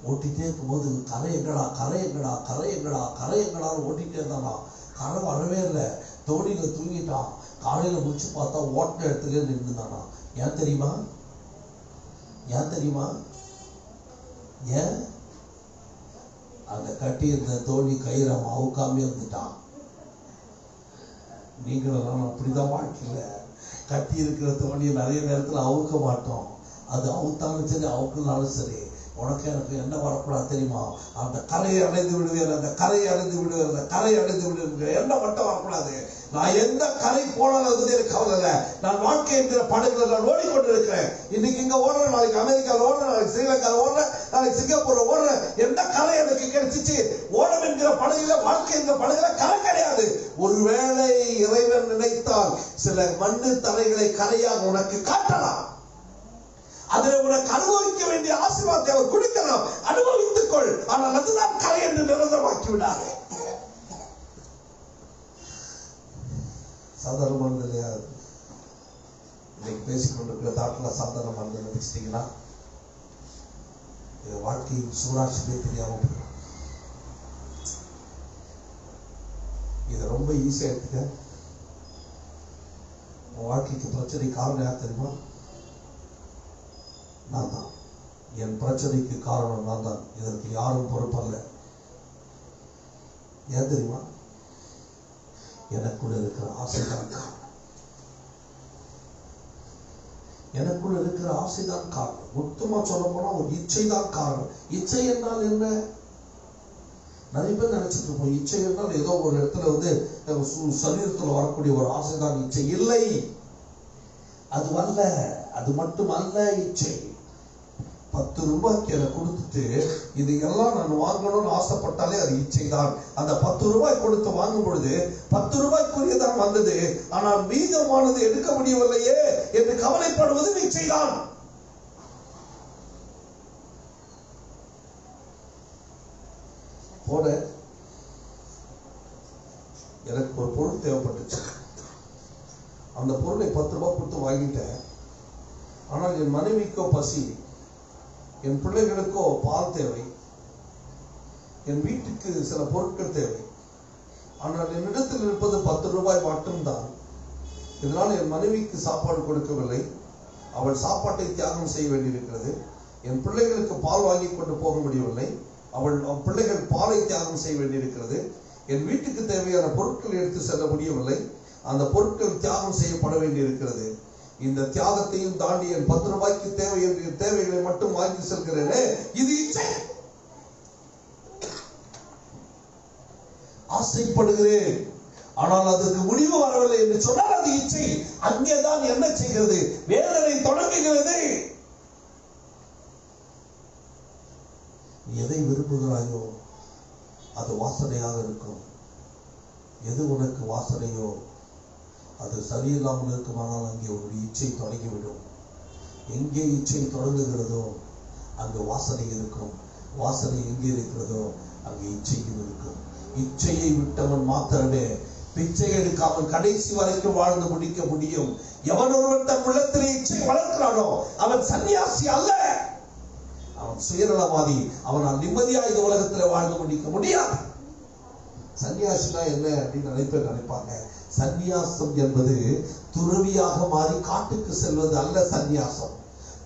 ஓட்டிகிட்டே இருக்கும்போது கரை எங்கடா கரை எங்கடா கரை எங்கடா கரை எங்கடான்னு ஓட்டிகிட்டே இருந்தானா. கரை வரவே இல்லை. தோணியில தூங்கிட்டான். காலையில முடிச்சு பார்த்தா ஓட்டின இடத்துல நின்றுதானா. ஏன் தெரியுமா? ஏன் தெரியுமா? ஏன்? அந்த கட்டி இருந்த தோணி கயிறை அவுக்காமே இருந்துட்டான். நீங்களும் அப்படிதான் வாழ்க்கையில கட்டி இருக்கிற தோணியை நிறைய நேரத்துல அவுக்க மாட்டோம். அது அவுத்தாலும் சரி அவுக்கனாலும் சரி உனக்கு எனக்கு என்ன வரக்கூடாது தெரியுமா? அந்த கரையை அடைந்து விடுவேன், அந்த கரையை அடைந்து விடுவேன், அந்த கரையை அடைந்து விடுவேன் என்ன மட்டும் வரக்கூடாது. நான் எந்த கரை போனாலும் அது எனக்கு கவலை இல்லை. நான் வாழ்க்கை என்கிற படகுல நான் ஓடிக்கொண்டு இருக்கிறேன். இன்னைக்கு இங்க ஓடுறேன், நாளைக்கு அமெரிக்காவில் ஓடுறேன், நாளைக்கு ஸ்ரீலங்காவில் ஓடுறேன், நாளைக்கு சிங்கப்பூர்ல ஓடுறேன். எந்த கரை எனக்கு கிடைச்சிச்சு? ஓடம் என்கிற படகுல, வாழ்க்கை என்கிற படகுல கரை கிடையாது. ஒருவேளை இறைவன் நினைத்தால் சில மண்ணு தரைகளை கரையாக உனக்கு காட்டலாம். அதில் உனக்கு அனுபவிக்க வேண்டிய ஆசீர்வாதத்தை அவர் கொடுக்கலாம். அனுபவித்துக் கொள். ஆனால் அதுதான் கரை என்று நிரந்தரமாக்கி விடாது. சாதாரணமானது இல்லையா? இன்னைக்கு பேசிக்கொண்டிருக்கிற தாட்டில் சாதாரணமானது நினைச்சிட்டீங்கன்னா இது வாழ்க்கையின் சூராட்சியே தெரியாம போயிடும். இதை ரொம்ப ஈஸியா எடுத்துக்க. உன் வாழ்க்கைக்கு பிரச்சனை காரணம் யார் தெரியுமா? நான் தான். என் பிரச்சனைக்கு காரணம் நான் தான். இதற்கு யாரும் பொறுப்பல்ல. ஏன் தெரியுமா? எனக்குள்ள இருக்கிற ஆசைதான் காரணம். எனக்குள்ள இருக்கிற ஆசைதான் காரணம். மொத்தமா சொல்ல போனா ஒரு இச்சை தான் காரணம். இச்சை என்றால் என்ன? நிறைய பேர் நினைச்சிட்டு இருப்போம் இச்சை என்றால் ஏதோ ஒரு இடத்துல சரீரத்தில் வரக்கூடிய ஒரு ஆசைதான் இச்சை. இல்லை, அது அல்ல. அது மட்டும் அல்ல இச்சை. 10 ரூபாய்க்கு அதை கொடுத்துட்டு இது எல்லாம் நான் வாங்கணும்னு ஆசைப்பட்டாலே அது இச்சை தான். அந்த 10 ரூபாய் கொடுத்து வாங்கும் பொழுது 10 ரூபாய்க்குரியதான் வந்தது, ஆனால் மீதமானது எடுக்க முடியவில்லையே என்று கவலைப்படுவது இச்சை தான். போன எனக்கு ஒரு பொருள் தேவைப்பட்டுச்சு. அந்த பொருளை 10 ரூபாய் கொடுத்து வாங்கிட்டேன். ஆனால் என் மனைவிக்கோ பசி, என் பிள்ளைகளுக்கோ பால் தேவை, என் வீட்டுக்கு சில பொருட்கள் தேவை. ஆனால் என்னிடத்தில் இருப்பது 10 ரூபாய் மட்டும்தான். இதனால் என் மனைவிக்கு சாப்பாடு கொடுக்கவில்லை. அவள் சாப்பாட்டை தியாகம் செய்ய வேண்டியிருக்கிறது. என் பிள்ளைகளுக்கு பால் வாங்கி கொண்டு போக முடியவில்லை. அவள் பிள்ளைகள் பாலை தியாகம் செய்ய வேண்டியிருக்கிறது. என் வீட்டுக்கு தேவையான பொருட்கள் எடுத்து செல்ல முடியவில்லை. அந்த பொருட்கள் தியாகம் செய்யப்பட வேண்டியிருக்கிறது. இந்த தியாகத்தையும் தாண்டி என் 10 ரூபாய்க்கு தேவைகளை மட்டும் வாங்கி செல்கிறேனே, இது இச்சை. ஆசைப்படுகிறேன், ஆனால் அதற்கு முடிவு வரவில்லை என்று சொன்னால் அது இச்சை. அங்கேதான் என்ன செய்கிறது? வேதனை தொடங்குகிறது. எதை விரும்புகிறாயோ அது வாசனையாக இருக்கும். எது உனக்கு வாசனையோ அது சரியில்லாமல் இருக்குமானால் அங்கே ஒரு இச்சை தொடங்கிவிடும். எங்கே இச்சை தொடங்குகிறதோ அங்கு வாசனை இருக்கும். வாசனை எங்கே இருக்கிறதோ அங்கே இச்சையும் இருக்கும். இச்சையை விட்டவன் மாத்திரமே பிச்சை எடுக்காமல் கடைசி வரைக்கும் வாழ்ந்து முடிக்க முடியும். எவன் ஒருவன் தன் உள்ளத்திலே இச்சை வளர்க்கிறானோ அவன் சன்னியாசி அல்ல, அவன் சுயநலவாதி. அவனால் நிம்மதியா இந்த உலகத்தில் வாழ்ந்து முடிக்க முடியாது. சன்னியாசினா என்ன அப்படின்னு நிறைய பேர் நினைப்பாங்க. சந்நியாசம் என்பது துறவியாக மாறி காட்டுக்கு செல்வது அல்ல. சந்நியாசம்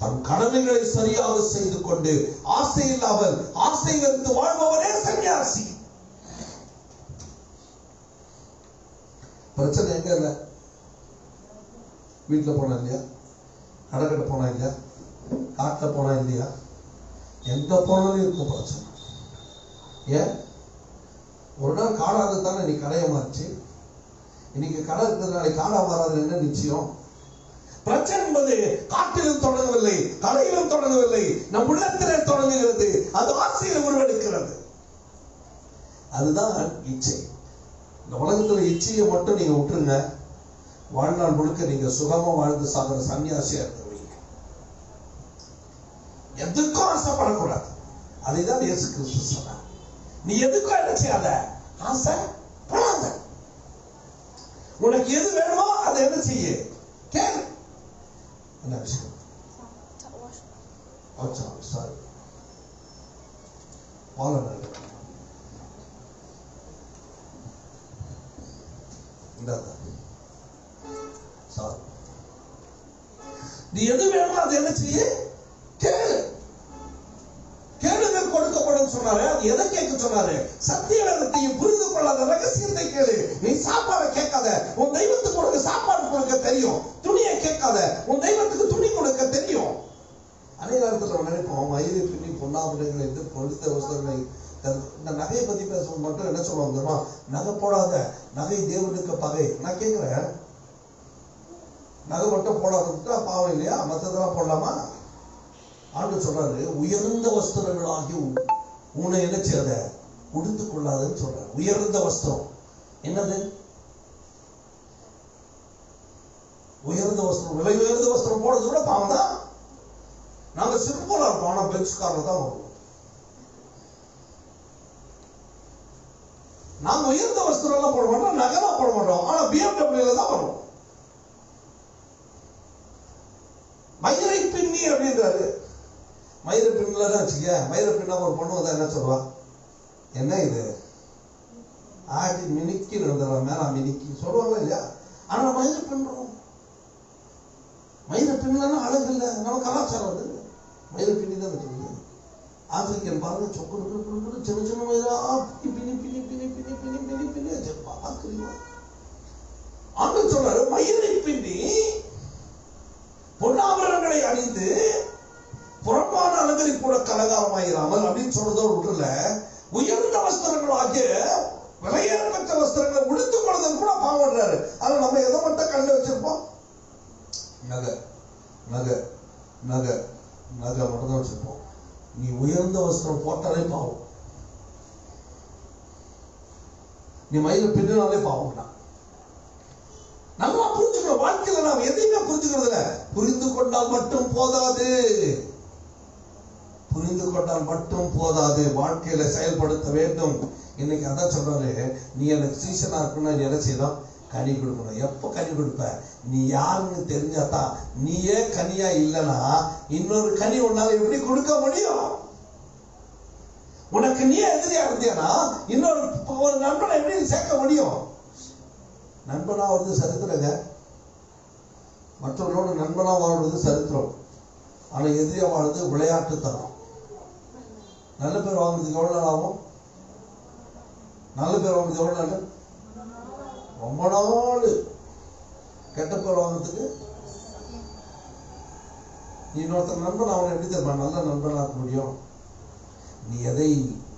தன் கடமைகளை சரியாக செய்து கொண்டு ஆசை இல்லாமல் ஆசை வெறுத்து வாழ்பவரே சன்னியாசி. பிரச்சனை எங்க இல்ல? வீட்டுல போனா இல்லையா? கடைக்கிட்ட போனா இல்லையா? காட்டுல போனா இல்லையா? எங்க போனாலும் இருக்கும் பிரச்சனை. ஏன்? ஒரு நாள் காடாது தானே நீ கடையை மாறிச்சு. இன்னைக்கு கடை இருக்கிறதுனால காடா மாறாது என்ன நிச்சயம்? பிரச்சனை என்பது காட்டிலும் தொடங்கவில்லை, கடையிலும் தொடங்கவில்லை, நம் உள்ளத்திலே தொடங்குகிறது. அது ஆசையில் உருவெடுக்கிறது. அதுதான் இச்சை. இந்த உலகத்துல இச்சையை மட்டும் நீங்க விட்டுருங்க, வாழ்நாள் முழுக்க நீங்க சுகமா வாழ்ந்து சாகிற சன்னியாசியா இருக்கிறீங்க. எதுக்கும் ஆசைப்படக்கூடாது. அதைதான் இயேசு கிறிஸ்து சொன்னார். நீ எதுக்கும் என்ன செய்யாத, ஆசை படாத. உனக்கு எது வேணுமோ அதை என்ன செய்ய, கேளு. என்ன விஷயம்? சாரி, நீ எது வேணுமோ அதை என்ன செய்ய, கேளு. கேளுங்க கொடுக்கப்படும் சொன்னாரு. அது எதை கேட்க சொன்னாரு? சத்திய வேதத்தையும் புரிந்து கொள்ளாத ரகசியத்தை கேளு. நீ சாப்பாடு கேட்காத, உன் தெய்வத்துக்கு உனக்கு சாப்பாடு கொடுக்க தெரியும். துணியை கேட்காத, உன் தெய்வத்துக்கு துணி கொடுக்க தெரியும். அதே நேரத்தில் நம்ம நினைப்போம், மயிரை பின்னி பொன்னாபுரங்களை என்று பொழுத வஸ்திரங்களை. இந்த நகையை பத்தி பேசும்போது மட்டும் என்ன சொல்லுவாங்க தெரியுமா? நகை போடாத, நகை தேவனுக்கு பகை. நான் கேட்கிறேன், நகை மட்டும் போடாதுட்டா பாவம் இல்லையா? மற்றதெல்லாம் போடலாமா? ஆண்டு சொல்றாரு, உயர்ந்த வஸ்திரங்களாகி உன்னை என்ன செய்யாத, உடுத்துக் கொள்ளாதுன்னு சொல்றாரு. உயர்ந்த வஸ்திரம் என்னது? உயர்ந்த வஸ்திரம், விலை உயர்ந்த வஸ்திரம் போடுறது கூட பாவம் தான். நாங்க சிம்பிளா இருக்கோம், ஆனா பென்ஸ் கார்ல தான் வருவோம். நாங்க உயர்ந்த வஸ்திரம் எல்லாம் போட மாட்டோம், நகைலாம் போட மாட்டோம், ஆனா BMW தான் வருவோம். மயிரை பின்னி அப்படின்றாரு. மயிரை பின்னலாம் வச்சுக்க, மயிரை பின்னா ஒரு பொண்ணு வந்தா என்ன சொல்லுவா? என்ன இது ஆடி மினிக்கி இருந்துடுறா, மேல மினிக்கி சொல்லுவாங்க இல்லையா? ஆனா மயிரை பின்னுறோம். மயிரை பின்னலன்னா அழகு இல்லை, நம்ம கலாச்சாரம் அது. மயிரை பின்னி தான் வச்சுக்கோங்க. ஆப்பிரிக்கன் பாருங்க, சொக்கு சின்ன சின்ன மயிரா பின்னி பின்னி பின்னி பின்னி பின்னி பின்னி பின்னி வச்சிருப்பா. பார்க்குறீங்களா? ஆண்டு சொல்றாரு, மயிரை பின்னி பொன்னாபரணங்களை அணிந்து புறமான அலங்கரி கூட கலகாரமாயிராமல் அப்படின்னு சொல்றதோடு விட்டுல, உயர்ந்த வஸ்திரங்களாகிய விலையேறப்பட்ட வஸ்திரங்களை உடுத்துக் கொள்வதன் கூட பாவம்ன்றாரு. ஆனா நம்ம எதை மட்டும் கண்ணில் வச்சிருப்போம்? நகை நகை நகை நகை மட்டும் தான் வச்சிருப்போம். நீ உயர்ந்த வஸ்திரம் போட்டாலே பாவம், நீ மயில பின்னாலே பாவம் தான். நல்லா புரிஞ்சுக்கணும். வாழ்க்கையில நாம் எதையுமே புரிஞ்சுக்கிறது இல்ல. புரிந்து கொண்டால் மட்டும் போதாது, புரிந்து கொண்டால் மட்டும் போதாது, வாழ்க்கையில செயல்படுத்த வேண்டும். இன்னைக்கு அதான் சொல்றாரு, நீ எனக்கு சீசனா இருக்குன்னா நீ என்ன செய்யணும்? கனி கொடுக்கணும். எப்ப கனி கொடுப்ப? நீ யாருன்னு தெரிஞ்சாதான். நீயே கனியா இல்லைன்னா இன்னொரு கனி உன்னால எப்படி கொடுக்க முடியும்? உனக்கு நீ எதிரியா இருந்தியானா இன்னொரு நண்பனை எப்படி சேர்க்க முடியும்? நண்பனா வருது சரித்திரங்க, மற்றவர்களோட நண்பனா வாழ்வது சரித்திரம். ஆனா எதிரியா வாழ்றது விளையாட்டு தரம். நல்ல பேர் வாங்குறதுக்கு எவ்வளவு நாள் ஆகும்? நல்ல பேர் வாங்குறதுக்கு எவ்வளவு நாள்? ரொம்ப நாள். கெட்ட பேர் வாங்குறதுக்கு நீ இன்னொருத்தர் நண்பன் அவனை எப்படி தெரியுமா நல்ல நண்பனா இருக்க முடியும்? நீ எதை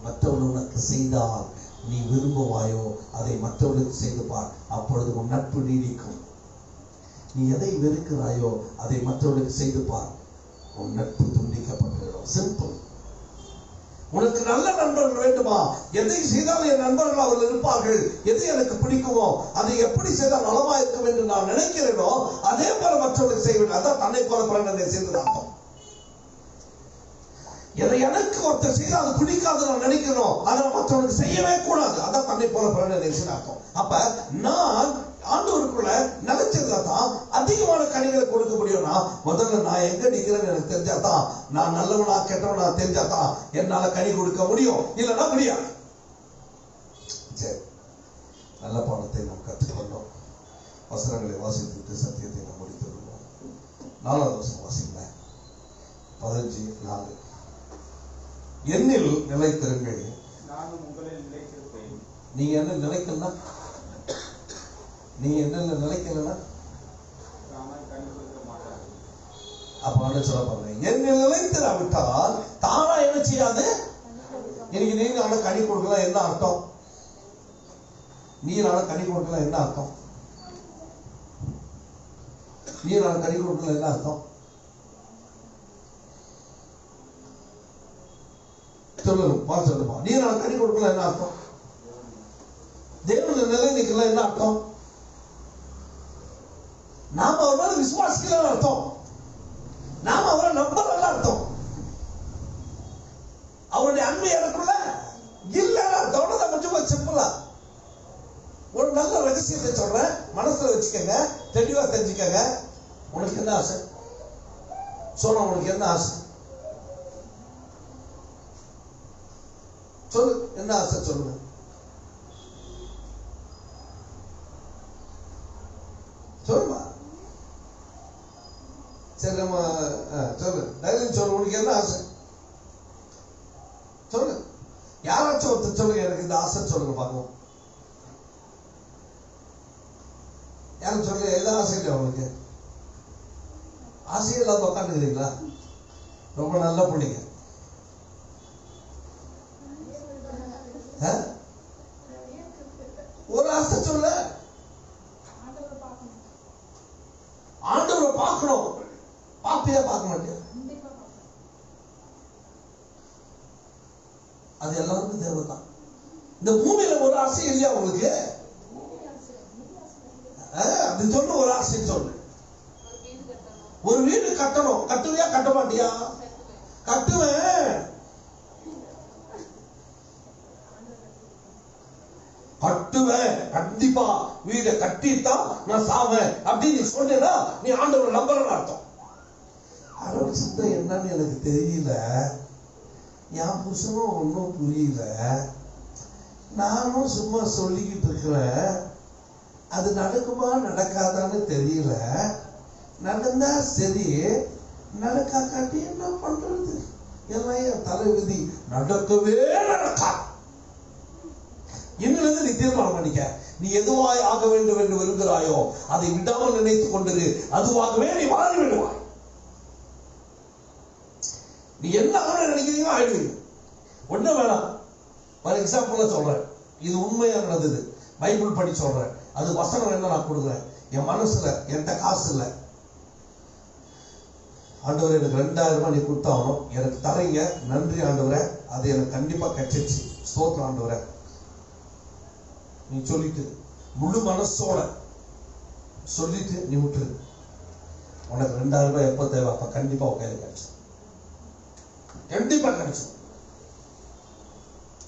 மற்றவர்கள் உனக்கு செய்தால் நீ விரும்புவாயோ அதை மற்றவர்களுக்கு செய்து பார், அப்பொழுது உன் நட்பு நீடிக்கும். நீ எதை வெறுக்கிறாயோ அதை மற்றவர்களுக்கு செய்து பார், உன் நட்பு துண்டிக்கப்பட்டுவிடும். சிம்பிள். உனக்கு நல்ல நண்பர்கள் வேண்டுமா? எதை செய்தால் என் நண்பர்கள் அவர்கள் இருப்பார்கள், எது எனக்கு பிடிக்குமோ அதை எப்படி செய்தால் நலமா இருக்கும் என்று நான் நினைக்கிறேனோ அதே போல மற்றவர்களுக்கு செய்ய வேண்டும். அதான் தன்னை போல பலனை செய்து அர்த்தம். எதை எனக்கு ஒருத்தர் செய்து அது பிடிக்காது நான் நினைக்கணும், அதை மற்றவனுக்கு செய்யவே கூடாது. அதான் தன்னை போல பலனை அர்த்தம். அப்ப நான் ஆண்டவருக்குள்ள நினைச்சதுதான் அதிகமான கனிகளை கொடுக்க முடியும்னா முதல்ல நான் எங்க நிக்கிறேன்னு எனக்கு தெரிஞ்சாதான், நான் நல்லவனா கெட்டவனா தெரிஞ்சாதான் என்னால கனி கொடுக்க முடியும், இல்லைன்னா முடியாது. சரி, நல்ல பாடத்தை நாம் கற்றுக்கொண்டோம். வசனங்களை வாசித்து சத்தியத்தை நாம் முடித்து விடுவோம். 4வது வசனம் வாசிங்க. 15:4. என்னில் நிலைத்திருங்கள், நானும் உங்களில் நிலைத்திருப்பேன். நீங்க என்ன நிலைக்கலன்னா, நீங்க என்ன நிலைக்கலன்னா அப்ப சொல்ல போறேன். என்ன நிலைத்திராவிட்டால் தானா என்ன செய்யாது? இன்னைக்கு நீ நாள கனி கொடுக்கலாம் என்ன அர்த்தம்? நீ நாள கனி கொடுக்கலாம் என்ன அர்த்தம்? நீ நாள கனி கொடுக்கலாம் என்ன அர்த்தம்? சொல்லுமா சொல்லுமா. நீ நாள கனி கொடுக்கலாம் என்ன அர்த்தம்? தேவனுடைய நிலை நிக்கலாம் என்ன அர்த்தம்? நாம அவரால் விசுவாசிக்கலாம் அர்த்தம், நாம அவரை நம்பலாம் அர்த்தம். அவருடைய அன்பு எனக்குள்ள இல்ல சொல்லலாம். ஒரு நல்ல ரகசியத்தை சொல்றேன், மனசுல வச்சுக்கங்க, தெளிவா தெரிஞ்சுக்கங்க. உனக்கு என்ன ஆசை சொல்ல? உனக்கு என்ன ஆசை சொல்லு. என்ன ஆசை சொல்லுங்க. சொல்லுமா. சரி நம்ம சொல்லு, தைரியம் சொல்லு. உனக்கு என்ன ஆசை சொல்லு. யாராச்சும் ஒருத்தர் சொல்லுங்க, எனக்கு இந்த ஆசை சொல்லுங்க பார்க்கலாம். யாரும் சொல்லுங்க, எந்த ஆசை இல்லையா உங்களுக்கு? ஆசையில்லாத உட்காந்துக்கிறீங்களா? ரொம்ப நல்லா பிடிங்க. ஒரு ஆசை சொல்ல. ஆண்டவரை பார்க்கணும். பாப்பியா பார்க்க மாட்டியா? அது எல்லாருக்கும் தேவைதான். இந்த பூமியில ஒரு ஆசை இல்லையா உங்களுக்கு? அது சொல்லு, ஒரு ஆசை சொல்லு. ஒரு வீடு கட்டணும். கட்டுவியா கட்ட மாட்டியா? கட்டுவேன். கட்டுவேன் கண்டிப்பா. வீடை கட்டித்தான் நான் சாவேன் அப்படின்னு நீ சொன்னா நீ ஆண்டவரை நம்புறன்னு அர்த்தம். அருள் சித்தம் என்னன்னு எனக்கு தெரியல, என் புருஷனும் ஒன்றும் புரியல, நானும் சும்மா சொல்லிக்கிட்டு இருக்கிறேன். அது நடக்குமா நடக்காதான்னு தெரியல. நடந்தா சரி, நடக்காட்டி என்ன பண்றது? எல்லாம் என் தலைவிதி. நடக்கவே நடக்காது. இன்னிலிருந்து நீ தீர்மானம் பண்ணிக்க. நீ எதுவாய் ஆக வேண்டும் என்று விரும்புகிறாயோ அதை விடாமல் நினைத்துக் கொண்டிரு. அதுவாகவே நீ மாறி விடுவாய். நீ என்ன ஆக நினைக்கிறீங்க ஆயிடுவீங்க. ஒன்னும் வேணாம். ஒரு எக்ஸாம்பிளா சொல்றேன், இது உண்மையா நடந்தது. பைபிள் படி சொல்றேன். அது வசனம் என்ன நான் கொடுக்குறேன். என் மனசுல என்கிட்ட காசு இல்லை. ஆண்டவரே எனக்கு 2000 ரூபாய் நீ கொடுத்தாகணும், எனக்கு தரீங்க, நன்றி ஆண்டவரே, அது எனக்கு கண்டிப்பா கிடைச்சிச்சு, ஸ்தோத்திரம் ஆண்டவரே நீ சொல்லிட்டு முழு மனசோட சொல்லிட்டு நீ விட்டுரு. உனக்கு 2000 ரூபாய் எப்ப தேவை அப்ப கண்டிப்பா உன் கையில கிடைச்சு, கண்டிப்பா கிடைச்சு.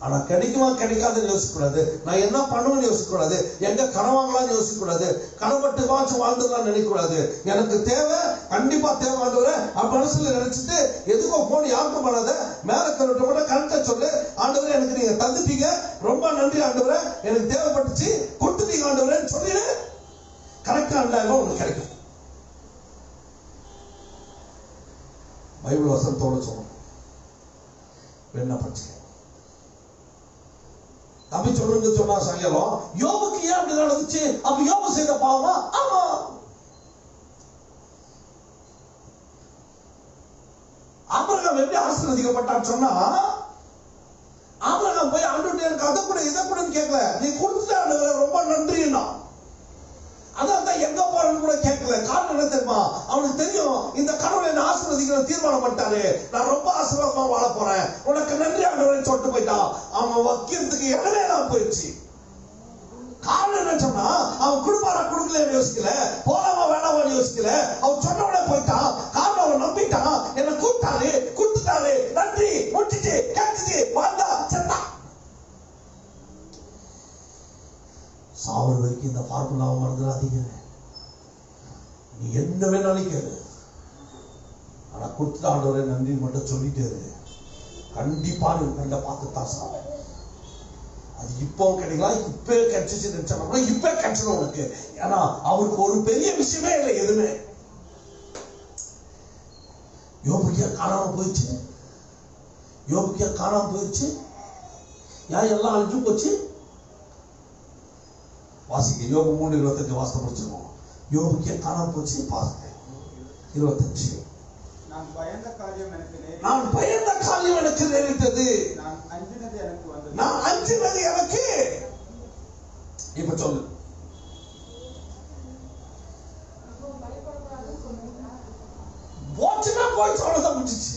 ஆனா கிடைக்குமா கிடைக்காதுன்னு யோசிக்க கூடாது. நான் என்ன பண்ணுவேன்னு யோசிக்க கூடாது. எங்க கடன் வாங்கலாம்னு யோசிக்க கூடாது. கடன்பட்டு வாச்சு வாழ்ந்துடலாம் நினைக்க கூடாது. எனக்கு தேவை, கண்டிப்பா தேவை ஆண்டவரே அப்ப மனசுல நினைச்சிட்டு எதுக்கோ போன் யாருக்கும் பண்ணாத. மேல கருவிட்ட மட்டும் கரெக்டா சொல்லு. ஆண்டவரே எனக்கு நீங்க தந்துட்டீங்க, ரொம்ப நன்றி ஆண்டவரே, எனக்கு தேவைப்பட்டுச்சு, கொடுத்துட்டீங்க ஆண்டவரேன்னு சொல்லிடு. கரெக்டா 2000 ரூபாய் உனக்கு கிடைக்கும். பைபிள் வசனத்தோட சொல்லணும். என்ன படிச்சு தம்பி சொல்லுங்க சொன்னா சாயங்காலம் யோபுக்கு ஏன் அப்படி நடந்துச்சு? அப்ப யோபு செய்த பாவமா? ஆமா. ஆபிரகாம் எப்படி ஆசீர்வதிக்கப்பட்டான்னு சொன்னா, ஆபிரகாம் போய் ஆண்டவரே எனக்கு அதை கூட இதை கூட கேட்கல, நீ கொடுத்துட்ட ரொம்ப நன்றின்னா. அதான் எங்க போறன்னு கூட கேட்கல. காரணம் என்ன தெரியுமா? அவனுக்கு தெரியும் இந்த கடவுளை என்ன ஆசீர்வதிக்கிற தீர்மானம் பண்ணிட்டாரு, நான் ரொம்ப ஆசீர்வாதமா வாழ போறேன், உனக்கு நன்றி ஆண்டவரேன்னு சொல்லிட்டு போயிட்டான். அவன் வைக்கிறதுக்கு இடமே தான் போயிடுச்சு. காரணம் என்ன சொன்னா, அவன் குடுப்பாரா கொடுக்கலன்னு யோசிக்கல, போலாமா வேணாமான்னு யோசிக்கல, அவன் சொன்னவனே போயிட்டான். காரணம் அவன் நம்பிட்டான், என்ன கூப்பிட்டாரு, கொடுத்துட்டாரு, நன்றி, முடிச்சுட்டு கேட்டுச்சு, வாழ்ந்தா செத்தா. சாவல் வரைக்கும் இந்த பார்ப்புலாம் மறந்துடாதீங்க. நீ என்ன வேணாலும் கேளு, ஆனா கொடுத்துட்டு ஆண்டவரே நன்றி மட்டும் சொல்லிட்டே கண்டிப்பா நீ கண்ட பார்த்துதான் சாவ. அது இப்போ கிடைக்கலாம், இப்ப கிடைச்சிச்சு நினைச்சா இப்ப கிடைச்சிடும் உனக்கு. ஏன்னா அவருக்கு ஒரு பெரிய விஷயமே இல்லை எதுவுமே. யோபுக்கியா காணாம போயிடுச்சு, யோபுக்கியா காணாம போயிடுச்சு. ஏன் எல்லாம் அழிஞ்சு போச்சு? வாசிக்க யோபு 3:25 வாசனை முடிச்சிருக்கோம். யோபுக்கியா காணாம போச்சு. பாருங்க 25. நான் பயந்த காரியம் எனக்கு நேரிட்டது, நான் அஞ்சினது எனக்கு. இப்ப சொல்லு, போச்சுன்னா போயிடுச்சு, அவ்வளவுதான் முடிச்சிச்சு.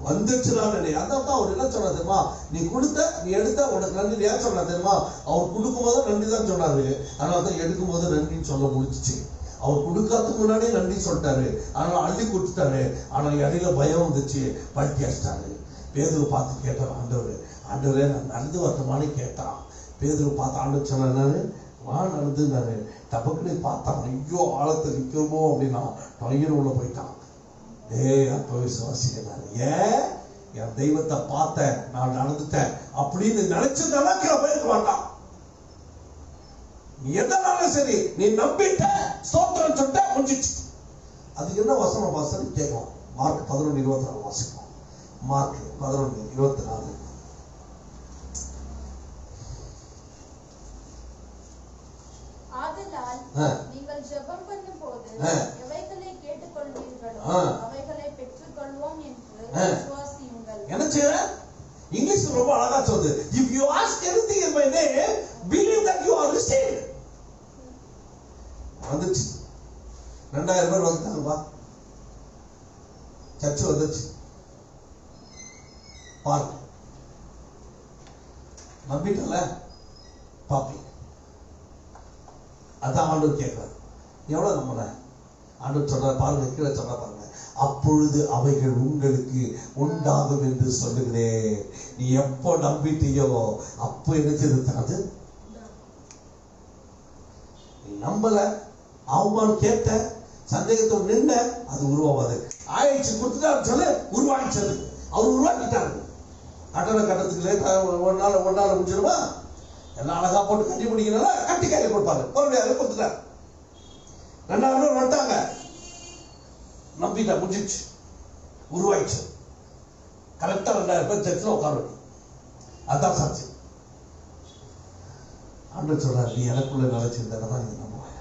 வந்துச்சுன்னா அதான் அவர் என்ன சொன்னா தெரியுமா? நீ கொடுத்த, நீ எடுத்த, உனக்கு நன்றி ஏன் சொன்னா தெரியுமா? அவர் கொடுக்கும் போது நன்றி தான் சொன்னாரு, அதனால தான் எடுக்கும் போது நன்றின்னு சொல்ல முடிச்சிச்சு. அவர் கொடுக்காததுக்கு முன்னாடியே நன்றி சொல்லிட்டாரு, அதனால அள்ளி கொடுத்துட்டாரு. ஆனா இடையில பயம் வந்துச்சு, பல்ட்டி அடிச்சிட்டாரு. பேதுவை பார்த்து கேட்டார், ஆண்டவர் ஆண்டவரே நான் நடந்து வரட்டுமான்னு கேட்டான். பேதுரு பார்த்து ஆண்டவர் சொன்னாரு, வா நடந்துனாரு. டபக்குன்னு பார்த்தான், ஐயோ ஆழத்தை நிற்கிறோமோ அப்படின்னா டொய்யர் உள்ள போயிட்டான். அப்ப விசுவாசிக்கிறாரு, ஏன் என் தெய்வத்தை பார்த்தேன், நான் நடந்துட்டேன் அப்படின்னு நினைச்சதெல்லாம் போயிருக்க மாட்டான். நீ எதனாலும் சரி, நீ நம்பிட்ட, ஸ்தோத்திரம் சொல்லிட்ட, முடிஞ்சிச்சு. அதுக்கு என்ன வசனம் வாசனம் கேட்கும். மார்க் 11:24 வாசிப்போம். மார்க் 11:24. ஆதலால் நீங்கள் ஜெபம் பண்ணும்போது எவைகளை கேட்டுக்கொள்வீர்களோ அவைகளை பெற்றுக்கொள்வோம் என்று விசுவாசியுங்கள். என்ன செய்யற? இங்கிலீஷ் ரொம்ப அழகா சொல்லுது. If you ask anything in my name, believe that you are received. வந்துச்சு. 2000 பேர் வந்துட்டாங்கப்பா. சர்ச்சு வந்துச்சு. பாருங்க, நம்பிட்டல பாப்பி. அதான் ஆண்டவர் கேட்கிறார், எவ்வளவு நம்புற? ஆண்டவர் சொல்ற பாருங்க, கீழே சொல்ற பாருங்க, அப்பொழுது அவைகள் உங்களுக்கு உண்டாகும் என்று சொல்லுகிறேன். நீ எப்போ நம்பிட்டியோ அப்போ எனக்கு நீ நம்பல, அவமானம் கேட்ட, சந்தேகத்தோடு நின்ன, அது உருவாவாது. ஆயிடுச்சு கொடுத்துட்டாரு சொல்ல, உருவாயிச்சது. அவர் உருவாக்கிட்டாரு. கட்டண கட்டத்துக்கு லேட்டா ஒரு நாள் முடிஞ்சிருமா? எல்லாம் அழகா போட்டு கட்டி பிடிக்கிறனால கட்டி கையில கொடுப்பாரு. பொறுமையாக கொடுத்துட்டாரு. 2000 பேர் வந்துட்டாங்க, நம்பிட்டா, முடிஞ்சிச்சு, உருவாயிடுச்சு. கரெக்டா 2000 பேர் சர்ச்சில் உட்கார. அதான் சாட்சி. ஆண்டவர் சொல்றாரு, நீ எனக்குள்ள நிலைச்சிருந்தா நீ நம்புவாங்க.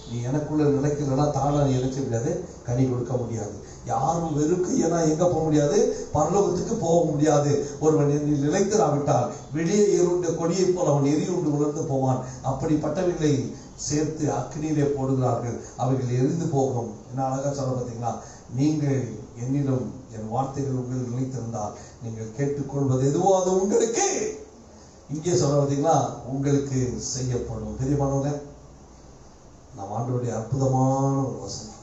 நீ எனக்குள்ள நிலைக்கலன்னா தானா நீ நினைச்ச முடியாது, கனி கொடுக்க முடியாது. யாரும் வெறும் கையனா எங்க போக முடியாது, பரலோகத்துக்கு போக முடியாது. ஒருவன் என்னில் நிலைத்திராவிட்டால் வெளியே இருந்த கொடியை போல் அவன் எரியுண்டு உணர்ந்து போவான். அப்படிப்பட்டவர்களை சேர்த்து அக்னியிலே போடுகிறார்கள், அவைகள் எரிந்து போகும். என்ன அழகா சொல்ல பார்த்தீங்களா? நீங்கள் என்னிலும் என் வார்த்தைகள் உங்கள் நிலைத்திருந்தால் நீங்கள் கேட்டுக்கொள்வது எதுவோ அது உங்களுக்கு, இங்கே சொல்ல பார்த்தீங்களா, உங்களுக்கு செய்யப்படும். பெரியமானவங்க, நாம் ஆண்டவருடைய அற்புதமான ஒரு வசனம்.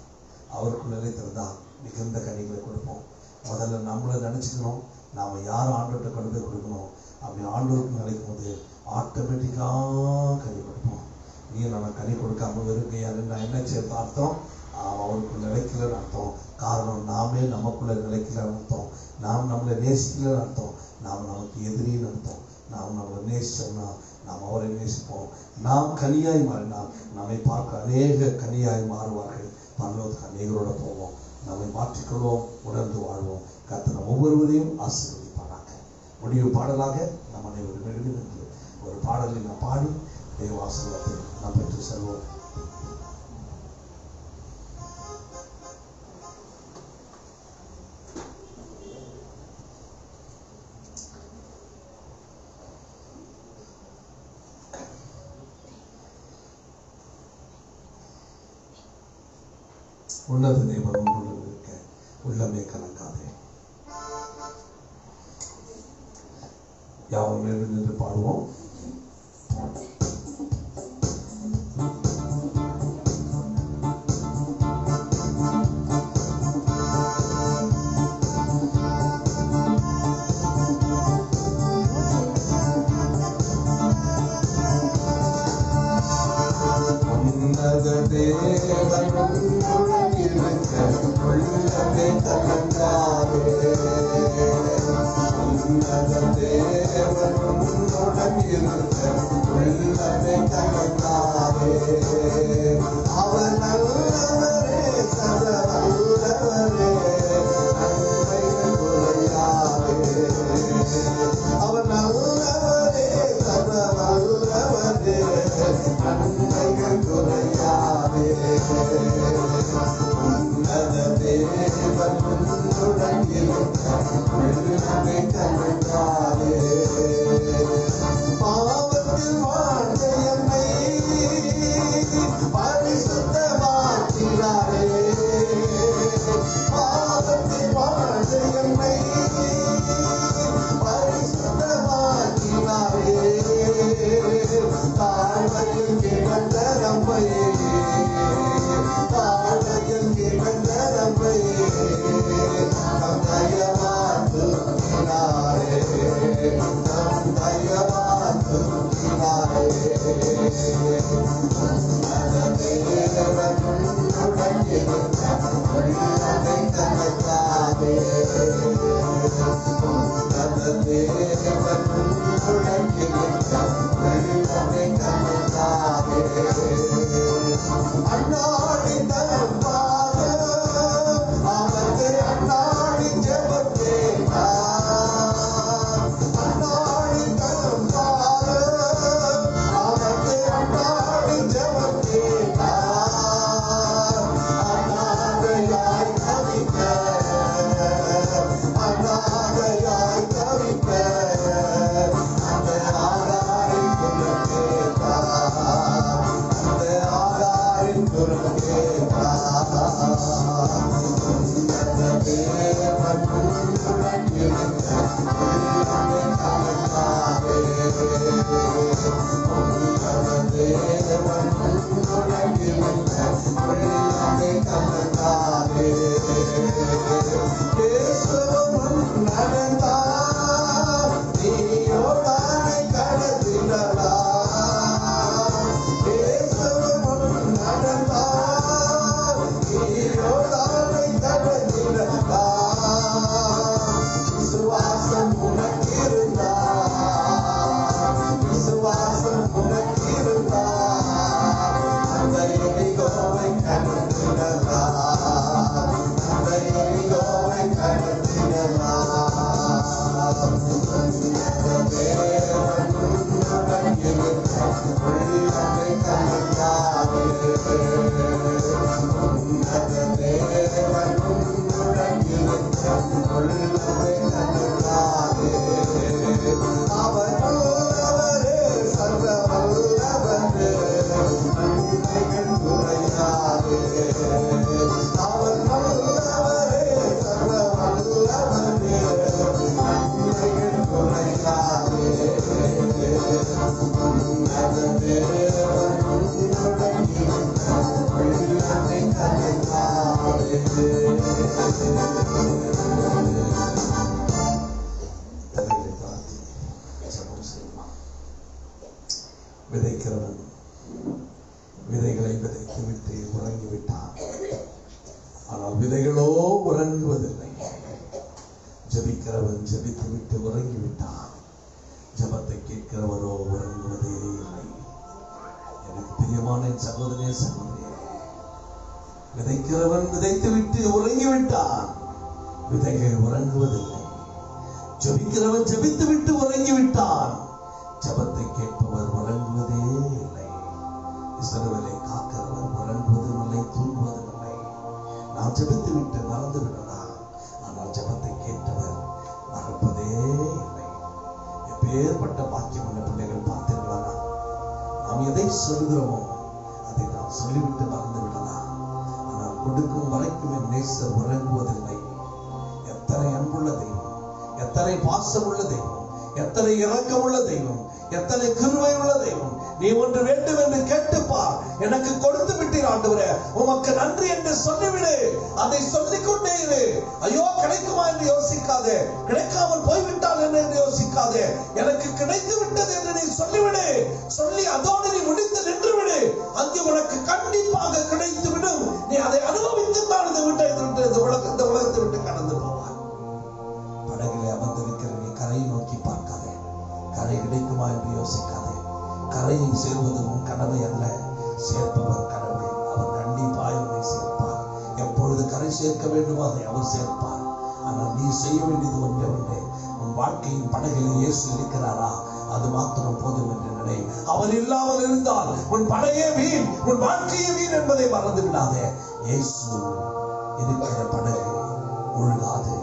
அவருக்குள் நிலைத்திருந்தால் மிகுந்த கனிகளை கொடுப்போம். முதல்ல நம்மளை நினைச்சுக்கணும், நாம யாரும் ஆண்டவர்கிட்ட கொண்டு போய் கொடுக்கணும். அப்படி ஆண்டவருக்கு நினைக்கும் போது ஆட்டோமேட்டிக்காக கனி கொடுப்போம். நீ நான் கனி கொடுக்காம வெறுக்கையாரு நான் என்ன சேர்த்த அர்த்தம்? அவருக்குள் நிலைக்கலன்னு அர்த்தம். காரணம், நாமே நமக்குள்ள நிலைக்கலன்னு அர்த்தம். நாம் நம்மளை நேசிக்கலன்னு அர்த்தம். நாம் நமக்கு எதிரின்னு அர்த்தம். நாம் நம்மளை நேசிச்சோம்னா நாம் அவரை நேசிப்போம். நாம் கனியாய் மாறினால் நம்மை பார்க்க அநேக கனியாய் மாறுவார்கள். பரலோகத்துக்கு அநேகரோட போவோம். நம்மை மாற்றிக்கொள்வோம், உணர்ந்து வாழ்வோம். கர்த்தர் ஒவ்வொருவரையும் ஆசீர்வதிப்பாராக. முடிவு பாடலாக நம் அனைவரும் எழுதி நின்று ஒரு பாடலை நாம் பாடி தேவ ஆசீர்வாதத்தை நாம் பெற்று செல்வோம். உன்னத தேவன் உங்களுடன் இருக்க உள்ளமே கலங்காதே. யாவும் எழுந்து நின்று பாடுவோம். Thank you. விதைக்கிறவன் விதைகளை விதைத்து விட்டு உறங்கிவிட்டான். ஆனால் விதைகளோ உறங்குவதில்லை. ஜபிக்கிறவன் ஜபித்து விட்டு உறங்கிவிட்டான். ஜபத்தை கேட்கிறவரோ உறங்குவதே இல்லை. எனக்கு பிரியமான என் சகோதரே சகோதரியே, விதைக்கிறவன் விதைத்து விட்டு உறங்கிவிட்டான். விதைகள் உறங்குவதில்லை. ஜபிக்கிறவன் ஜபித்து விட்டு உறங்கிவிட்டான். ஜபத்தை கேட்பவர் உறங்குவதே இல்லை. இஸ்ரவேலை காக்கிறவர் உறங்குவதும் இல்லை, தூங்குவதும் இல்லை. நாம் ஜபித்து விட்டு மறந்து விடலாம். ஆனால் ஜபத்தை கேட்டவர் மறப்பதே இல்லை. எப்பேற்பட்ட பாக்கியம் உள்ள பிள்ளைகள் பார்த்தீர்களா? நாம் எதை சொல்கிறோமோ அதை நாம் சொல்லிவிட்டு மறந்து விடலாம். ஆனால் கொடுக்கும் வரைக்கும் என் நேசர் உறங்குவதில்லை. எத்தனை அன்புள்ள தெய்வம், எத்தனை பாசம் உள்ள தெய்வம், எத்தனை இரக்கம் உள்ள தெய்வம், எத்தனை கிருபை உள்ள தெய்வம். நீ ஒன்று வேண்டும் என்று கேட்டுப்பார், எனக்கு கொடுத்து விட்டீர் ஆண்டவரே, உமக்கு நன்றி என்று சொல்லிவிடு. அதை சொல்லிக் கொண்டே இரு. ஐயோ கிடைக்குமா என்று யோசிக்காதே, கிடைக்காமல் போய்விட்டால் என்று யோசிக்காதே. எனக்கு கிடைத்து விட்டது என்று நீ சொல்லிவிடு. சொல்லி அதோடு நீ முடித்து நின்று விடு. அங்கே உனக்கு கண்டிப்பாக கிடைத்து விடும். நீ அதை அனுபவித்துத்தான் இந்த உலகத்தை விட்டு கடந்து போவார். படகிலே அமர்ந்திருக்கிற நீ கரையை நோக்கி பார்க்காதே. கரை கிடைக்குமா என்று யோசிக்காதே. கரையை சேர்வது உன் கடமை அல்ல, சேர்ப்பவர் கடமை. அவர் கண்டிப்பாக உன்னை சேர்ப்பார். எப்பொழுது கரை சேர்க்க வேண்டுமோ அதை அவர் சேர்ப்பார். ஆனால் நீ செய்ய வேண்டியது ஒன்றே ஒன்றே. உன் வாழ்க்கையின் படகில் இயேசு இருக்கிறாரா, அது மாத்திரம் போதும் என்று நினை. அவர் இல்லாமல் இருந்தால் உன் படையே வீண், உன் வாழ்க்கையே வீண் என்பதை மறந்து விடாதே. இயேசு இருக்கிற படகு முழுகாது.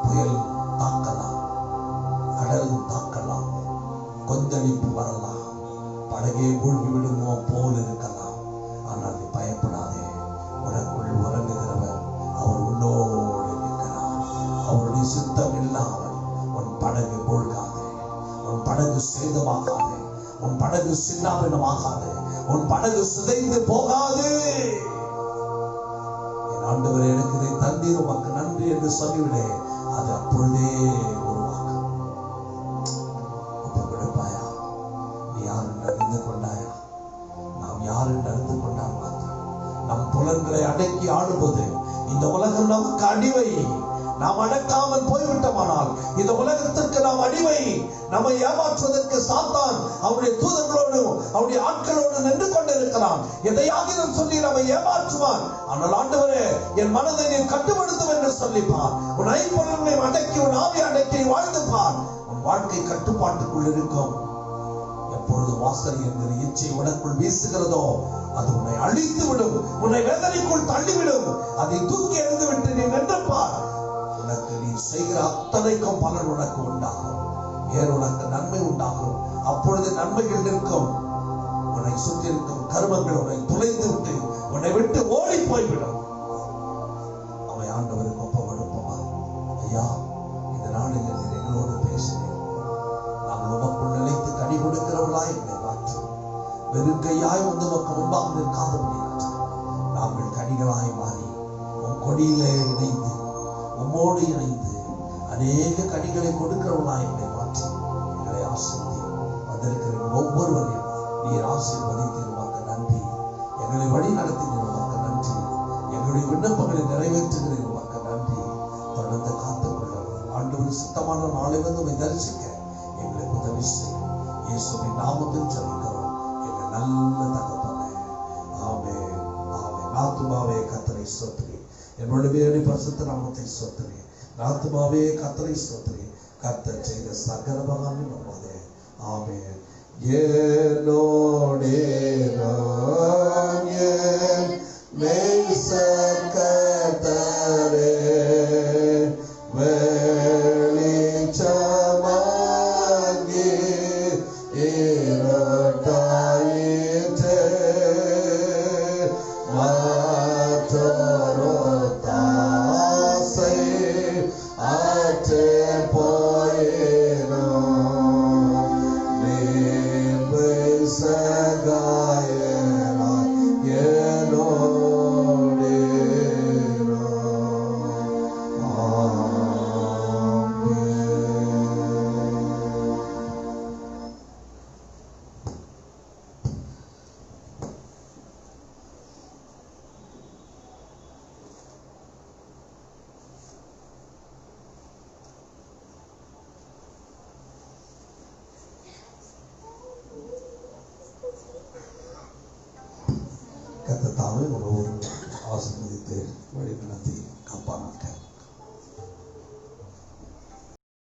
புயல் தாக்கலாம், கடல் தாக்கலாம், கொந்தளிப்பு வரலாம், படகே மூழ்கி விடுமோ போல் இருக்கலாம். ஆனால் நீ பயப்படாதே. உனக்குள் உறங்குகிறவர் அவர் உன்னோடு இருக்கிறார். அவருடைய சித்தம் இல்லாமல் உன் படகு மூழ்காது, உன் படகு சேதமாகாது, உன் படகு சின்னாபின்னமாகாது, உன் படகு சிதைந்து போகாது. என் ஆண்டவரே, எனக்கு இதை தந்தீர், உமக்கு நன்றி என்று சொல்லிவிடு. அது அப்பொழுதே உருவாக்கும். ஒப்புக்கொடுப்பாயா? நீ யார் என்று அறிந்து கொண்டாயா? நாம் யார் என்று அறிந்து கொண்டால் மாத்திரம் நம் புலன்களை அடக்கி ஆடுவது. இந்த உலகம் நமக்கு அடிமை. நாம் அடக்காமல் போய்விட்டோமானால் இந்த உலகத்திற்கு நாம் அடிமை. நம்மை ஏமாற்றுவதற்கு சாத்தான் அவருடைய தூதர்களோடும் அவருடைய ஆட்களோடு நின்று கொண்டிருக்கிறான். எதையாகிலும் சொல்லி நம்மை ஏமாற்றுவான். ஆனால் ஆண்டவரே, என் மனதை நீ கட்டுப்படுத்தும் என்று சொல்லிப்பார். உன் ஐம்பொருளை அடக்கி உன் ஆவி அடக்கி வாழ்ந்து பார். உன் வாழ்க்கை கட்டுப்பாட்டுக்குள் இருக்கும். எப்பொழுது வாசனை என்கிற இச்சை உனக்குள் வீசுகிறதோ அது உன்னை அழித்து விடும், உன்னை வேதனைக்குள் தள்ளிவிடும். அதை தூக்கி எறிந்து விட்டு நீ நின்றுப்பார். உனக்கு நீ செய்கிற அத்தனைக்கும் பலன் உனக்கு உண்டாகும். வேறு உனக்கு நன்மை உண்டாகும். அப்பொழுது நன்மைகள் நிற்கும். உன்னை சுற்றி இருக்கும் கர்மங்கள் உன்னை துளைந்து விட்டு உன்னை விட்டு ஓடி போய்விடும். அவை ஆண்டவருக்கு ஒப்ப கொடுப்போமா? ஐயா, இந்த நாளில் நீர் எங்களோடு பேசினேன். நாங்கள் உமக்குள் நிலைத்து கனி கொடுக்கிறவர்களாய் எங்களை மாற்றும். வெறுங்கையாய் வந்து உமக்கு முன்பாக நிற்காதபடி நாங்கள் கனிகளாய் மாறி உன் கொடியிலே இணைந்து உம்மோடு இணைந்து அநேக கனிகளை கொடுக்கிறவர்களாய் எங்களை மாற்றி எங்களை ஆசீர்வதி. வந்திருக்கிற ஒவ்வொருவரையும் நீர் ஆசீர்வதித்தீர். உமக்கு நன்றி. எங்களை வழி நடத்தினீர். உமக்கு நன்றி. எங்களுடைய விண்ணப்பங்களை நிறைவேற்றுகிறீர். உமக்கு நன்றி. தொடர்ந்து காத்துக்கொள்ளும் ஆண்டவர் சுத்தமான நாளை வந்து உம்மை தரிசிக்க எங்களுக்கு உதவி செய்யும். இயேசுவின் நாமத்தில் ஜெபிக்கிறோம் எங்கள் நல்ல தகப்பனே. ஆமென், ஆமென். ஆத்துமாவே கர்த்தரை ஸ்தோத்திரி. என்னுடைய பரிசுத்த நாமத்தை ஸ்தோத்திரி. ஆத்துமாவே கர்த்தரை ஸ்தோத்திரி. கர்த்தர் செய்த சகல உபகாரங்களையும் மறவாதே. ஆமென். என்னோடே நான் என் நேசர் கர்த்தரே வெளிச்சமாகி இருட்டாயிற்றே மற்றொரு தாசை ஆற்றே போயினும் நீர்வை சகாயனாய் என்னோடே கர்த்தர் தாமே உணவு ஆசீர்வதித்து வழி நடத்தி